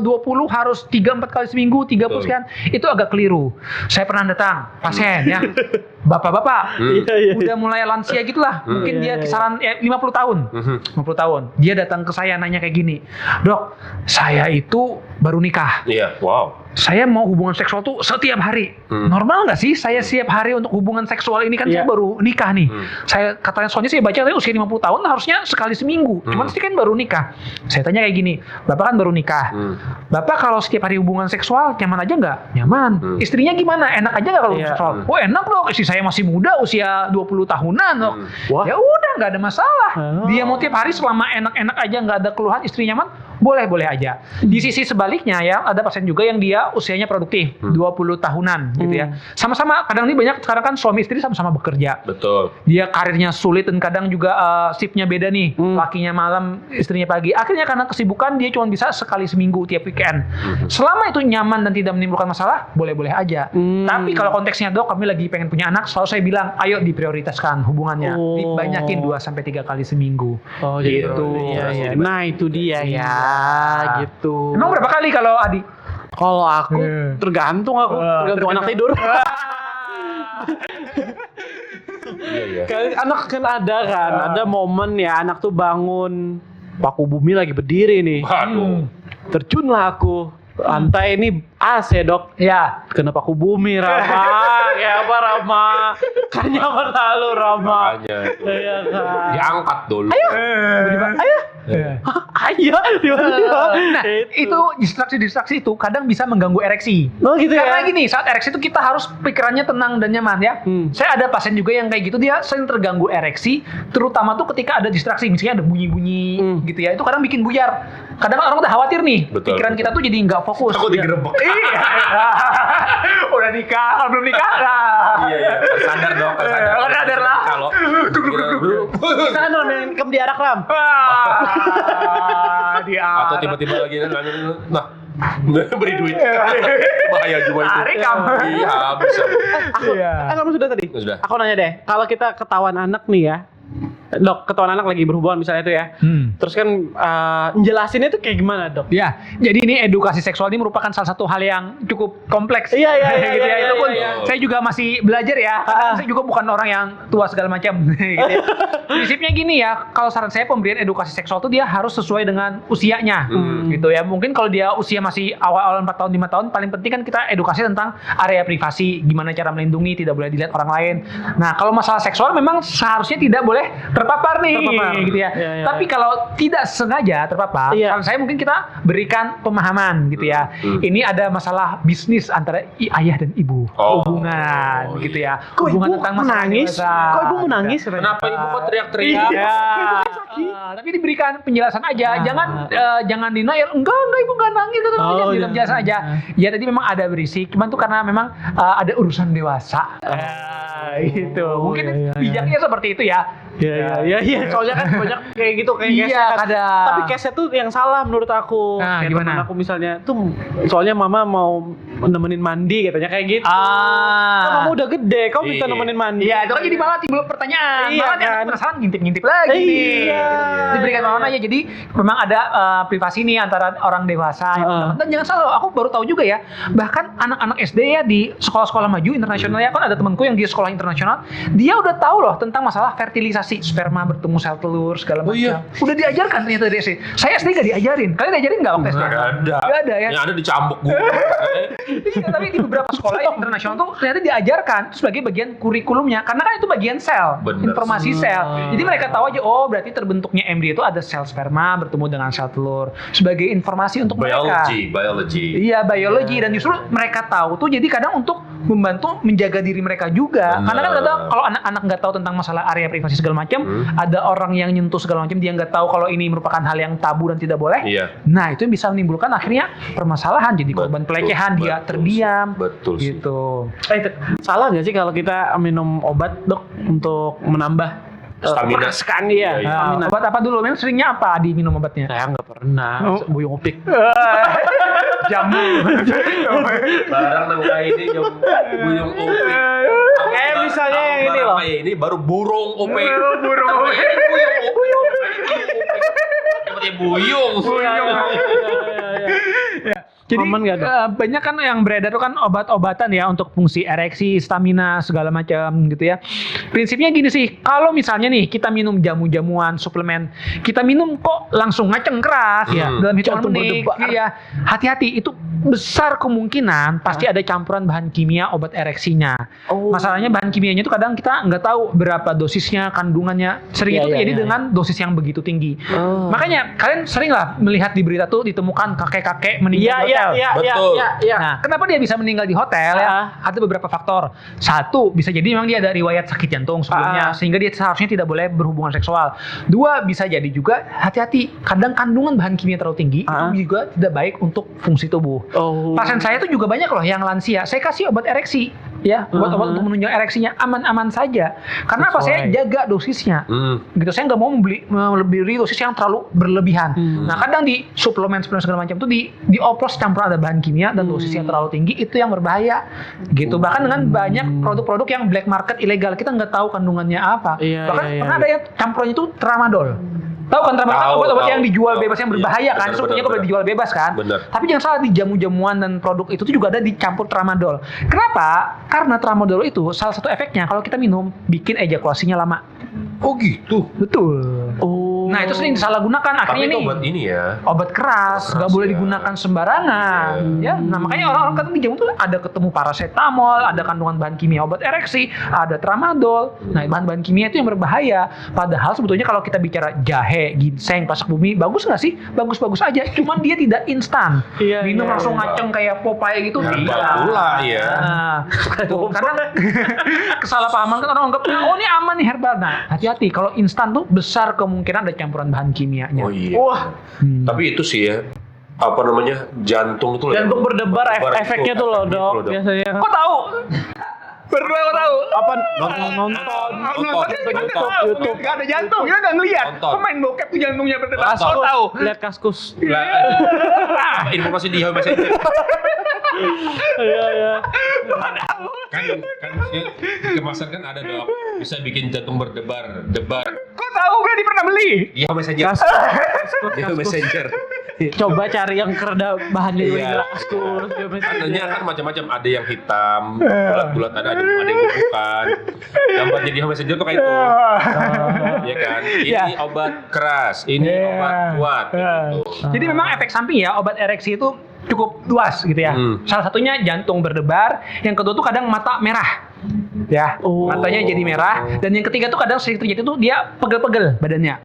20 harus 3-4 kali seminggu, 30 Betul. sekian. Itu agak keliru. Saya pernah datang pasien ya. Bapak-bapak Iya. udah mulai lansia gitulah. Mungkin dia kisaran 50 tahun. 50 tahun. Dia datang ke saya nanya kayak gini, "Dok, saya itu baru nikah. Iya, wow. Saya mau hubungan seksual tuh setiap hari. Normal nggak sih saya setiap hari untuk hubungan seksual ini kan saya baru nikah nih. Saya katanya soalnya saya baca usia 50 tahun harusnya sekali seminggu. Cuman sih kan baru nikah. Saya tanya kayak gini, Bapak kan baru nikah. Bapak kalau setiap hari hubungan seksual nyaman aja nggak? Nyaman. Istrinya gimana? Enak aja nggak kalau hubungan seksual? Oh enak dong, istri saya masih muda usia 20 tahunan dok. Wah. Ya udah nggak ada masalah. Dia mau tiap hari selama enak-enak aja nggak ada keluhan, istri nyaman, boleh-boleh aja. Di sisi sebaliknya ya ada pasien juga yang dia usianya produktif 20 tahunan gitu ya. Sama-sama kadang ini banyak sekarang kan suami istri sama-sama bekerja. Betul. Dia karirnya sulit dan kadang juga shiftnya beda nih. Lakinya malam, istrinya pagi. Akhirnya karena kesibukan dia cuma bisa sekali seminggu tiap weekend. Selama itu nyaman dan tidak menimbulkan masalah, boleh-boleh aja. Tapi kalau konteksnya dok, kami lagi pengen punya anak, selalu saya bilang, ayo diprioritaskan hubungannya. Oh. Dibanyakin 2-3 kali seminggu. Oh gitu. Iya. Nah itu dia ya gitu. Emang berapa kali kalau Adi? Kalau aku tergantung anak tidur. Iya. Anak kan ada momen ya anak tuh bangun, paku bumi lagi berdiri nih. Waduh. Terjunlah aku. Lantai ini AC dok. Ya. Kenapa paku bumi Rama? Ya apa Rama? Kan nyaman lalu Rama. Makanya itu. Iya kan. Diangkat dulu. Ayo. Ayo. Nah, itu distraksi itu kadang bisa mengganggu ereksi. Oh gitu Karena ya. gini, saat ereksi itu kita harus pikirannya tenang dan nyaman ya. Saya ada pasien juga yang kayak gitu, dia sering terganggu ereksi, terutama tuh ketika ada distraksi, misalnya ada bunyi-bunyi gitu ya. Itu kadang bikin buyar. Kadang orang udah khawatir nih, Betul, pikiran kita tuh jadi nggak fokus. Aku digerebek. Iya. Udah nikah, kalau belum nikah. Iya. Tersadar dong. Tersadar lah. Kalau Kan main kem di arak Ram. atau tiba-tiba lagi nah beri duit. Bahaya juga itu. Tarik kamu. Iya, habis. Kamu sudah tadi? Sudah. Aku nanya deh, kalau kita ketahuan anak nih ya, Dok, ketua anak lagi berhubungan misalnya itu ya. Terus kan njelasinnya tuh kayak gimana, Dok? Ya, jadi ini edukasi seksual ini merupakan salah satu hal yang cukup kompleks. Iya, gitu ya. iya, Itu pun iya. saya juga masih belajar ya. Karena saya juga bukan orang yang tua segala macam. Gitu ya. Prinsipnya gini ya, kalau saran saya pemberian edukasi seksual itu dia harus sesuai dengan usianya. Gitu ya. Mungkin kalau dia usia masih awal-awal 4 tahun, 5 tahun, paling penting kan kita edukasi tentang area privasi, gimana cara melindungi, tidak boleh dilihat orang lain. Nah, kalau masalah seksual memang seharusnya tidak boleh terpapar nih, gitu ya. Tapi kalau tidak sengaja terpapar, kalau saya mungkin kita berikan pemahaman gitu ya. Ini ada masalah bisnis antara ayah dan ibu, hubungan gitu ya. Kok Hubungan ibu tentang masalah menangis? dewasa. Kok ibu menangis? Kenapa ibu kok teriak-teriak? Iya. Tapi diberikan penjelasan aja, jangan denial. Enggak ibu enggak nangis gitu aja, diberikan penjelasan aja. Ya tadi memang ada berisik, cuman tuh karena memang ada urusan dewasa. Gitu. Mungkin bijaknya seperti itu ya. Iya. Soalnya kan banyak kayak gitu kayak Iya, case-nya kan. kadang. Tapi case-nya tuh yang salah menurut aku. Nah, Kayak gimana? temen aku misalnya tuh soalnya mama mau nemenin mandi katanya kayak gitu. Kan mama udah gede, kau minta nemenin mandi. Iya, itu kan jadi malah timbul pertanyaan. Iya, Malah dia kan? penasaran ngintip-ngintip lagi nih. Iya. Diberikan pemahaman aja. Jadi memang ada privasi nih antara orang dewasa. Dan jangan salah, aku baru tahu juga ya. Bahkan anak-anak SD ya di sekolah-sekolah maju internasional ya, kan ada temanku yang di sekolah internasional, dia udah tahu loh tentang masalah fertilisasi, sperma bertemu sel telur segala macam. iya. Udah diajarkan ternyata dari SD. Saya SD gak diajarin. Kalian diajarin nggak waktu SD? Nggak ada. Nggak ada ya. Yang ada dicambuk gue. Iya, tapi di beberapa sekolah yang internasional tuh ternyata diajarkan itu sebagai bagian kurikulumnya, karena kan itu bagian sel, Bener. informasi sel. Jadi mereka tahu aja, oh berarti terbentuknya embrio itu ada sel sperma bertemu dengan sel telur sebagai informasi untuk mereka. Biology. Iya, biologi, dan justru mereka tahu tuh jadi kadang untuk membantu menjaga diri mereka juga. Bener. Karena kan kadang kalau anak-anak nggak tahu tentang masalah area privasi segala macam, ada orang yang nyentuh segala macam, dia nggak tahu kalau ini merupakan hal yang tabu dan tidak boleh. Iya. Nah, itu bisa menimbulkan akhirnya permasalahan, jadi korban pelecehan, dia terdiam. Betul sih. Gitu. Salah nggak sih kalau kita minum obat, Dok, untuk menambah Stamina. perasaan dia? Iya. Stamina. Obat apa dulu? Memang seringnya apa diminum obatnya? Saya nggak pernah. Buyung opik. Jamu. Barang nang kayak ini yang buyung opik. Kayak misalnya yang ini loh. Kayak ini baru burung opik. Burung opik. Buyung opik. Buyung. Jadi Aman nggak, Dok? banyak kan yang beredar tuh kan obat-obatan ya untuk fungsi ereksi, stamina segala macam gitu ya. Prinsipnya gini sih, kalau misalnya nih kita minum jamu-jamuan, suplemen, kita minum kok langsung ngaceng keras ya dalam hitungan Jantung menit, berdebar. ya hati-hati, itu besar kemungkinan pasti ada campuran bahan kimia obat ereksinya. Masalahnya bahan kimianya itu kadang kita nggak tahu berapa dosisnya, kandungannya. Sering itu terjadi dengan dosis yang begitu tinggi. Makanya kalian sering lah melihat di berita tuh ditemukan kakek-kakek meninggal di hotel. Betul. Nah, kenapa dia bisa meninggal di hotel ya? Ada beberapa faktor. Satu, bisa jadi memang dia ada riwayat sakit jantung sebelumnya, sehingga dia seharusnya tidak boleh berhubungan seksual. Dua, bisa jadi juga hati-hati, kadang kandungan bahan kimia terlalu tinggi itu juga tidak baik untuk fungsi tubuh. Pasien saya tuh juga banyak loh yang lansia. Saya kasih obat ereksi, ya, obat untuk menunjang ereksinya, aman-aman saja. Karena apa? Saya jaga dosisnya. Gitu, saya nggak mau membeli dosis yang terlalu berlebihan. Nah, kadang di suplemen segala macam tuh dioplos campuran ada bahan kimia dan dosisnya terlalu tinggi, itu yang berbahaya. Gitu. Bahkan dengan banyak produk-produk yang black market ilegal, kita nggak tahu kandungannya apa. Bahkan pernah ada yang campurannya itu tramadol. Tahu kan tramadol, obat-obat yang dijual bebas yang berbahaya kan, sebetulnya kok dijual bebas kan. Tapi jangan salah, di jamu-jamuan dan produk itu tuh juga ada dicampur tramadol. Kenapa? Karena tramadol itu salah satu efeknya kalau kita minum bikin ejakulasinya lama. Oh gitu. Betul. Nah, itu sering disalahgunakan akhirnya Tapi itu nih. obat ini ya. Obat keras, nggak boleh digunakan sembarangan, ya. Nah, makanya orang-orang kan di jamu tuh ada ketemu paracetamol, ada kandungan bahan kimia obat ereksi, ada tramadol. Nah, bahan-bahan kimia itu yang berbahaya. Padahal sebetulnya kalau kita bicara jahe, ginseng, pasak bumi, bagus nggak sih? Bagus-bagus aja. Cuman dia tidak instan. Minum langsung ngaceng kayak Popeye gitu. Herbal pula ya. Nah, tuh, karena kesalahpahaman kan orang anggap, oh ini aman nih herbal. Nah, hati-hati, kalau instan tuh besar kemungkinan ada campuran bahan kimianya. Oh iya. Wah, Tapi itu sih ya, apa namanya, jantung itu loh. jantung berdebar, efeknya tuh loh, efeknya Dok. itu loh, Dok. Biasanya. Kok tahu? Berdua kok tahu? Apa? Nonton. YouTube. Gak ada jantung, kita nggak ngeliat. Nonton. Pemain bokep tuh jantungnya berdebar. Nonton. Kok tahu? Lihat kaskus. Informasi di How Messenger. Iya. kan kemasan kan ada, Dok, bisa bikin jantung berdebar. Kok tahu? Kau berarti pernah beli? Iya Messenger. Iya Messenger. Coba cari yang kereda bahan Iya. lilin kaskus. Katanya kan macam-macam, ada yang hitam, bulat-bulat, ada yang bukan. Gambarnya di Messenger tuh kayak itu. Iya kan? Ini obat keras, ini obat kuat gitu. Jadi memang efek samping ya obat ereksi itu cukup luas gitu ya. Salah satunya jantung berdebar, yang kedua tuh kadang mata merah. Ya, matanya jadi merah, dan yang ketiga tuh kadang sering terjadi tuh dia pegel-pegel badannya.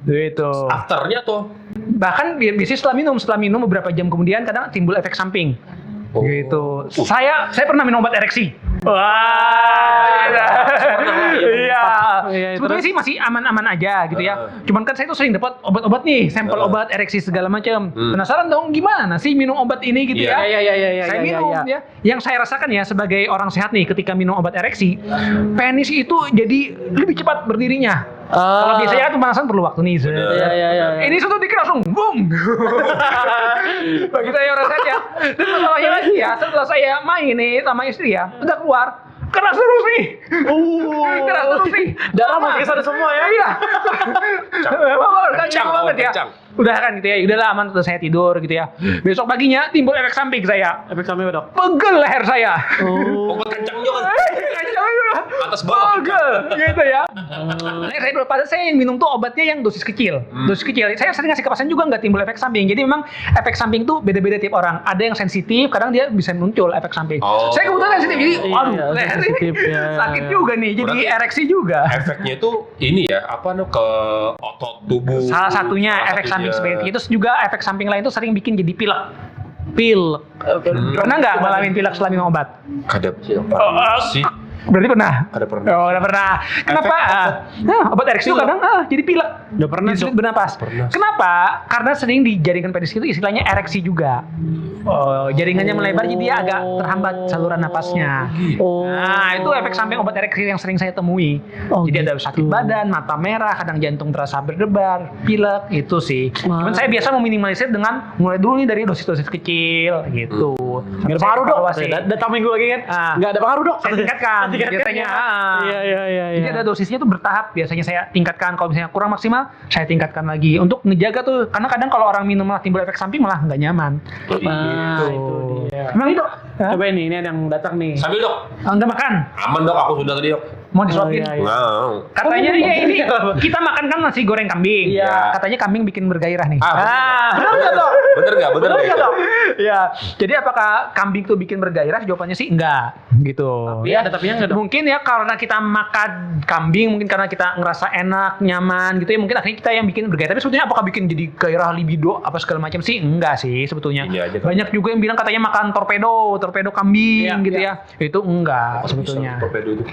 Gitu. Afternya tuh. Bahkan biasanya setelah minum beberapa jam kemudian kadang timbul efek samping. Gitu. Saya pernah minum obat ereksi. Wah. Iya. Sebetulnya sih masih aman-aman aja gitu ya. Cuman kan saya tuh sering dapat obat-obat nih, sampel obat ereksi segala macam. Penasaran dong gimana sih minum obat ini gitu ya? Iya. Saya minum ya. Yang saya rasakan ya sebagai orang sehat nih ketika minum obat ereksi, penis itu jadi lebih cepat berdirinya. Kalau biasanya kan pemanasan perlu waktu nih. Iya. Ini satu dikit langsung boom. Bagi saya orang sehat ya. Dan masalahnya lagi ya, setelah saya main nih sama istri ya, udah keluar, keras terus nih. Keras terus nih. Darah masih kesana semua ya. Iya. Kencang banget ya. kencang. Udah kan gitu ya, udahlah aman, sudah saya tidur gitu ya. Besok paginya timbul efek samping saya. Efek samping apa, Dok? Pegel leher saya. Obat kencang juga kan? Kacau ya. Atas bawah. Pegel gitu ya. Leher saya dulu, padahal saya yang minum tuh obatnya yang dosis kecil. Dosis kecil. Saya sering ngasih ke pasien juga nggak timbul efek samping. Jadi memang efek samping tuh beda-beda tiap orang. Ada yang sensitif, kadang dia bisa muncul efek samping. Saya kebetulan sensitif, jadi waduh leher ini sakit juga nih. Jadi ereksi juga. Efeknya itu ini ya, ke otot tubuh. Salah satunya efek samping seperti itu. Terus juga efek samping lain tuh sering bikin jadi pilek. Pernah nggak ngalamin pilek setelah minum obat? Kadang sih. Berarti pernah? Ada pernah. Oh, udah pernah. Kenapa? Obat ereksi itu kadang jadi pilek. Udah pernah, Sulit bernapas. Pernah. Kenapa? Karena sering di jaringan penis itu istilahnya ereksi juga. Oh, jaringannya melebar jadi dia agak terhambat saluran napasnya. Nah, itu efek samping obat ereksi yang sering saya temui. Jadi ada sakit badan, mata merah, kadang jantung terasa berdebar, pilek, itu sih. Cuman saya biasa meminimalisir dengan mulai dulu nih dari dosis-dosis kecil gitu. Nggak ada pengaruh, Dok. Datang minggu lagi kan? Nggak ada pengaruh, Dok. Saya tingkatkan biasanya. Iya. Jadi ada dosisnya tuh bertahap. Biasanya saya tingkatkan, kalau misalnya kurang maksimal, saya tingkatkan lagi untuk ngejaga tuh. Karena kadang kalau orang minum malah timbul efek samping malah nggak nyaman. Itu dia. Emang itu? Coba ini ada yang datang nih. Sambil Dok. Enggak makan. Aman Dok, aku sudah tadi Dok. Mau disuapin? Nah. Katanya dia ini kita makan kan nasi goreng kambing. Iya. Katanya kambing bikin bergairah nih. Bener nggak Dok? Bener nggak itu? Iya. Jadi apakah kambing tuh bikin bergairah? Jawabannya sih enggak gitu. Iya, ada tapinya enggak, Dok? Mungkin ya karena kita makan kambing, mungkin karena kita ngerasa enak, nyaman gitu ya, mungkin akhirnya kita yang bikin bergairah. Tapi sebetulnya apakah bikin jadi gairah libido apa segala macam sih? Enggak sih sebetulnya. Ini aja kan. Banyak juga yang bilang katanya makan torpedo kambing gitu ya. Itu enggak sebetulnya. Torpedo itu.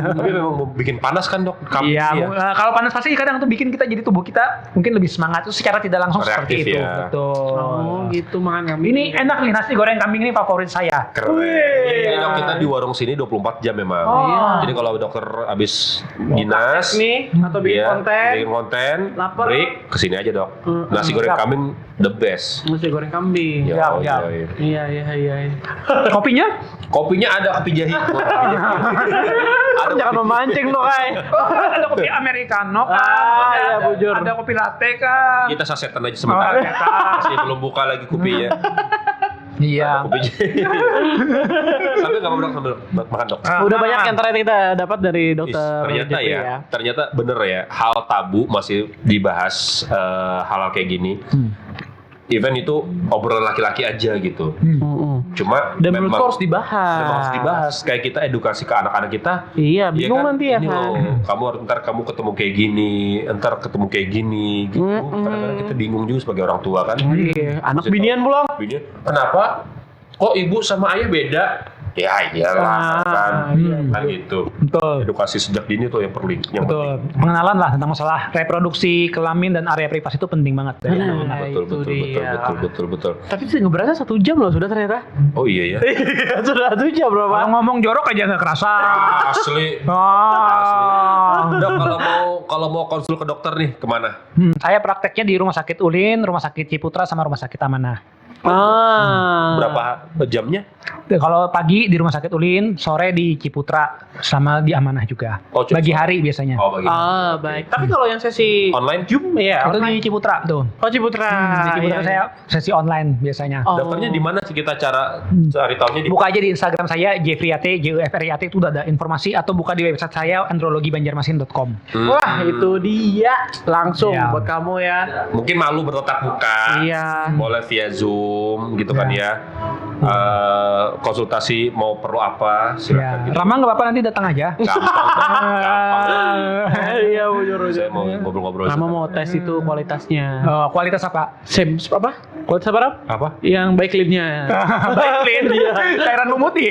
Tapi memang bikin panas kan Dok? Iya, kalau panas pasti kadang tuh bikin kita jadi tubuh kita mungkin lebih semangat. Itu secara tidak langsung Reaktif seperti itu. ya. Betul. Oh, gitu makan kambing. Ini enak nih, nasi goreng kambing ini favorit saya. Keren. Ini Dok, kita di warung sini 24 jam memang. Jadi kalau dokter habis dinas nih atau bikin konten, lapar, break, kesini aja Dok. Nasi goreng kambing the best. nasi goreng kambing. Ya. Iya. Kopinya ada kopi jahe. Jangan memancing loh, Kai. Ada kopi americano kan, iya, bujur. ada kopi latte kan. Kita sasetan aja sebentar. Masih belum buka lagi kopinya. Iya. Kopi jahe. Sambil nggak apa-apa Dok, sambil makan Dok. Udah banyak yang ternyata kita dapat dari dokter Ternyata Jeffrey ya, ternyata bener ya, hal tabu masih dibahas, hal kayak gini. Event itu obrolan laki-laki aja gitu. Cuma Dan memang menurutku harus dibahas. memang harus dibahas. Kayak kita edukasi ke anak-anak kita. Iya, bingung nanti ya Ini kan. loh, kamu ntar kamu ketemu kayak gini, ntar ketemu kayak gini, gitu. Kadang-kadang kita bingung juga sebagai orang tua kan. Iya, anak Maksud binian pulang. Binian, kenapa? Kok ibu sama ayah beda? Ya iyalah kan, kan gitu. Betul. Edukasi sejak dini tuh yang perlu, yang Betul. Pengenalan lah tentang masalah reproduksi, kelamin dan area privasi itu penting banget. penting. Betul. Tapi sih ngeberasa 1 jam loh sudah ternyata. Oh iya ya. Sudah 1 jam bro, Pak. Kalau ngomong jorok aja nggak kerasa. Asli. Dok, kalau mau konsul ke dokter nih kemana? Saya prakteknya di Rumah Sakit Ulin, Rumah Sakit Ciputra, sama Rumah Sakit Amanah. Berapa berapa jamnya? Kalau pagi di Rumah Sakit Ulin, sore di Ciputra, sama di Amanah juga. Oh, cuma Bagi hari biasanya. Oh, bagi. Baik. Tapi kalau yang sesi Online? Zoom ya Itu online. di Ciputra tuh. Oh, Ciputra. Di Ciputra Iya, saya sesi online biasanya. Oh. Daftarnya di mana sih kita cara cari tahunya di? Buka aja di Instagram saya Jeffriyate, JUFRIAT, itu udah ada informasi, atau buka di website saya andrologibanjarmasin.com. Wah, itu dia. Langsung Iya. buat kamu ya. Mungkin malu bertatap muka. Iya. Boleh via Zoom gitu kan ya. Konsultasi mau perlu apa silakan. Ya. Gitu. Rama nggak apa-apa, nanti datang aja. Gampang. Iya, bujur. Saya mau ngobrol-ngobrol. Nama mau tes itu kualitasnya. Kualitas apa? Apa? Kualitas apa? Rap? Apa? Yang baik clean-nya. Baik clean. Cairan memutih.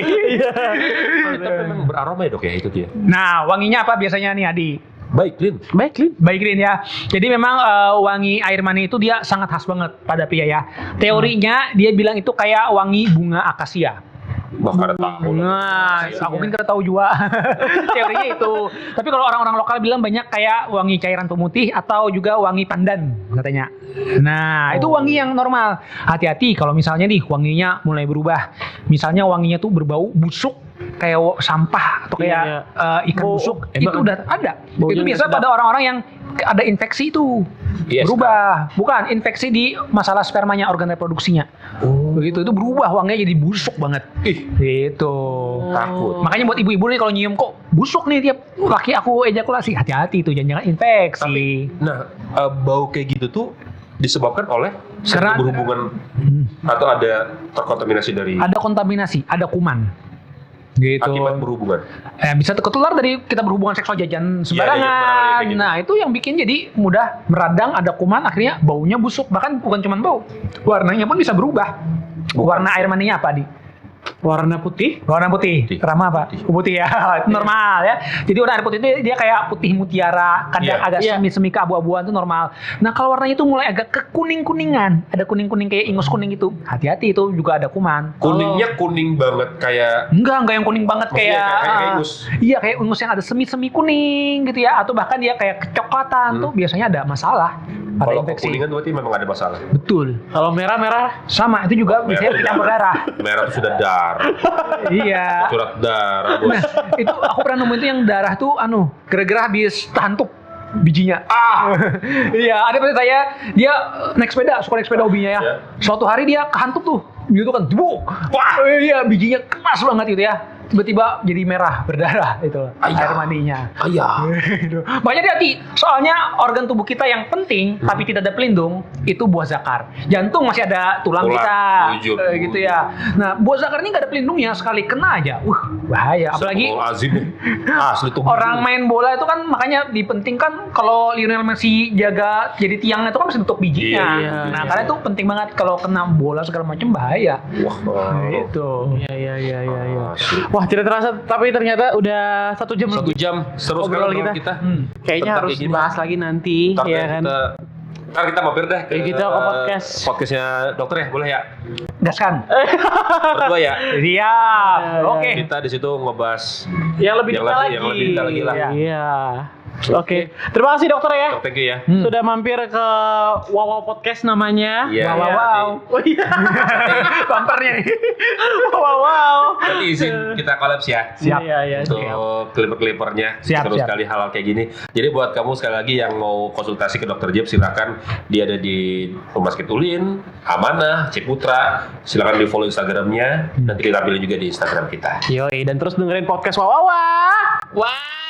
Tapi memang beraroma ya dok ya itu dia. Nah, wanginya apa biasanya nih Adi? Baik, Lin. Baik clean. Baik Green ya. Jadi memang wangi air mani itu dia sangat khas banget pada pria ya. Teorinya dia bilang itu kayak wangi bunga akasia. Bakar tahu. Nah, aku mungkin tahu juga. Teorinya itu. Tapi kalau orang-orang lokal bilang banyak kayak wangi cairan pemutih atau juga wangi pandan katanya. Nah, itu wangi yang normal. Hati-hati kalau misalnya nih wanginya mulai berubah. Misalnya wanginya tuh berbau busuk kayak sampah atau kayak ikan Bau- busuk, emang itu udah ada. baunya Itu biasa sedap. pada orang-orang yang ada infeksi itu. Yes, Berubah. Bukan infeksi di masalah spermanya, organ reproduksinya. Begitu, itu berubah wanginya jadi busuk banget. Ih, Gitu. takut. Makanya buat ibu-ibu nih kalau nyium kok busuk nih tiap laki aku ejakulasi, hati-hati tuh, jangan-jangan infeksi. Nah, bau kayak gitu tuh disebabkan oleh Karena- berhubungan atau ada terkontaminasi dari Ada kontaminasi, ada kuman. Gitu. akibat berhubungan. Bisa ketular dari kita berhubungan seksual jajan sembarangan. kayak gitu. Nah, itu yang bikin jadi mudah meradang, ada kuman, akhirnya baunya busuk. Bahkan bukan cuma bau, warnanya pun bisa berubah. Warna air maninya apa, Di? Warna putih. Warna putih. Putih. Rama apa? Putih ya. Normal ya. Jadi warna air putih itu dia kayak putih mutiara, kadang Iya. agak Iya. semi keabu-abuan itu normal. Nah, kalau warnanya itu mulai agak ke kuning-kuningan, ada kuning-kuning kayak ingus kuning itu. Hati-hati, itu juga ada kuman. Kuningnya kuning banget kayak Enggak yang kuning banget Maksudnya kayak kayak ingus. Iya, kayak ingus yang ada semi-semi kuning gitu ya, atau bahkan dia kayak kecoklatan tuh biasanya ada masalah. Ada kalau infeksi. kuningan berarti memang ada masalah. Betul. Kalau merah-merah. Sama, itu juga Merah biasanya itu campur darah. Merah itu sudah darah, Iya. surat darah bos. Nah, itu aku pernah nemuin itu yang darah tuh gara-gara habis tahantuk bijinya. Iya, ada teman saya, dia suka naik sepeda hobinya ya. Ya. Suatu hari dia kehantuk tuh, gitu kan, debuk. Wah, iya, bijinya keras banget gitu ya. Tiba-tiba jadi merah, berdarah itu air maninya. Ayah. Gitu. Makanya hati, soalnya organ tubuh kita yang penting tapi tidak ada pelindung itu buah zakar. Jantung masih ada tulang Tulang, kita, bujur. gitu ya. Nah, buah zakar ini nggak ada pelindungnya, sekali kena aja, bahaya. Apalagi Azim asli tuh. orang main bola itu kan makanya dipentingkan kalau Lionel Messi jaga jadi tiangnya itu kan mesti tutup bijinya. Iya, Nah, karena itu penting banget kalau kena bola segala macam bahaya. Wah, Gitu. Iya. asli. Wah, tidak terasa tapi ternyata udah 1 jam 1 lebih. jam seru Ngobrol sekali kita. kita. Kayaknya Tentang harus kayak gini. dibahas lagi nanti, Ntar ya deh kan. kita mampir deh Kayak gitu ke podcast. podcastnya dokter ya, boleh ya? Gaskan. Berdua ya. Siap. Oke. Kita di situ ngebahas Yang lebih detail lagi. yang lebih detail lagi lah. Iya. Oke. Terima kasih dokter ya. Thank you ya. Sudah mampir ke Wow Podcast namanya. Iya, Wow, iya, wow. Oh iya. Bumpernya nih. Wow. Nanti izin kita kolaps ya. Siap. Iya. Untuk clipper-clippernya Siap, seru siap. sekali hal-hal kayak gini. Jadi buat kamu sekali lagi yang mau konsultasi ke Dr. Jeb, silakan dia ada di Rumah Sakit Ulin, Amanah, Ciputra. Silakan di follow Instagramnya. Nanti kita pilih juga di Instagram kita. Yoi, dan terus dengerin podcast Wow. Wah.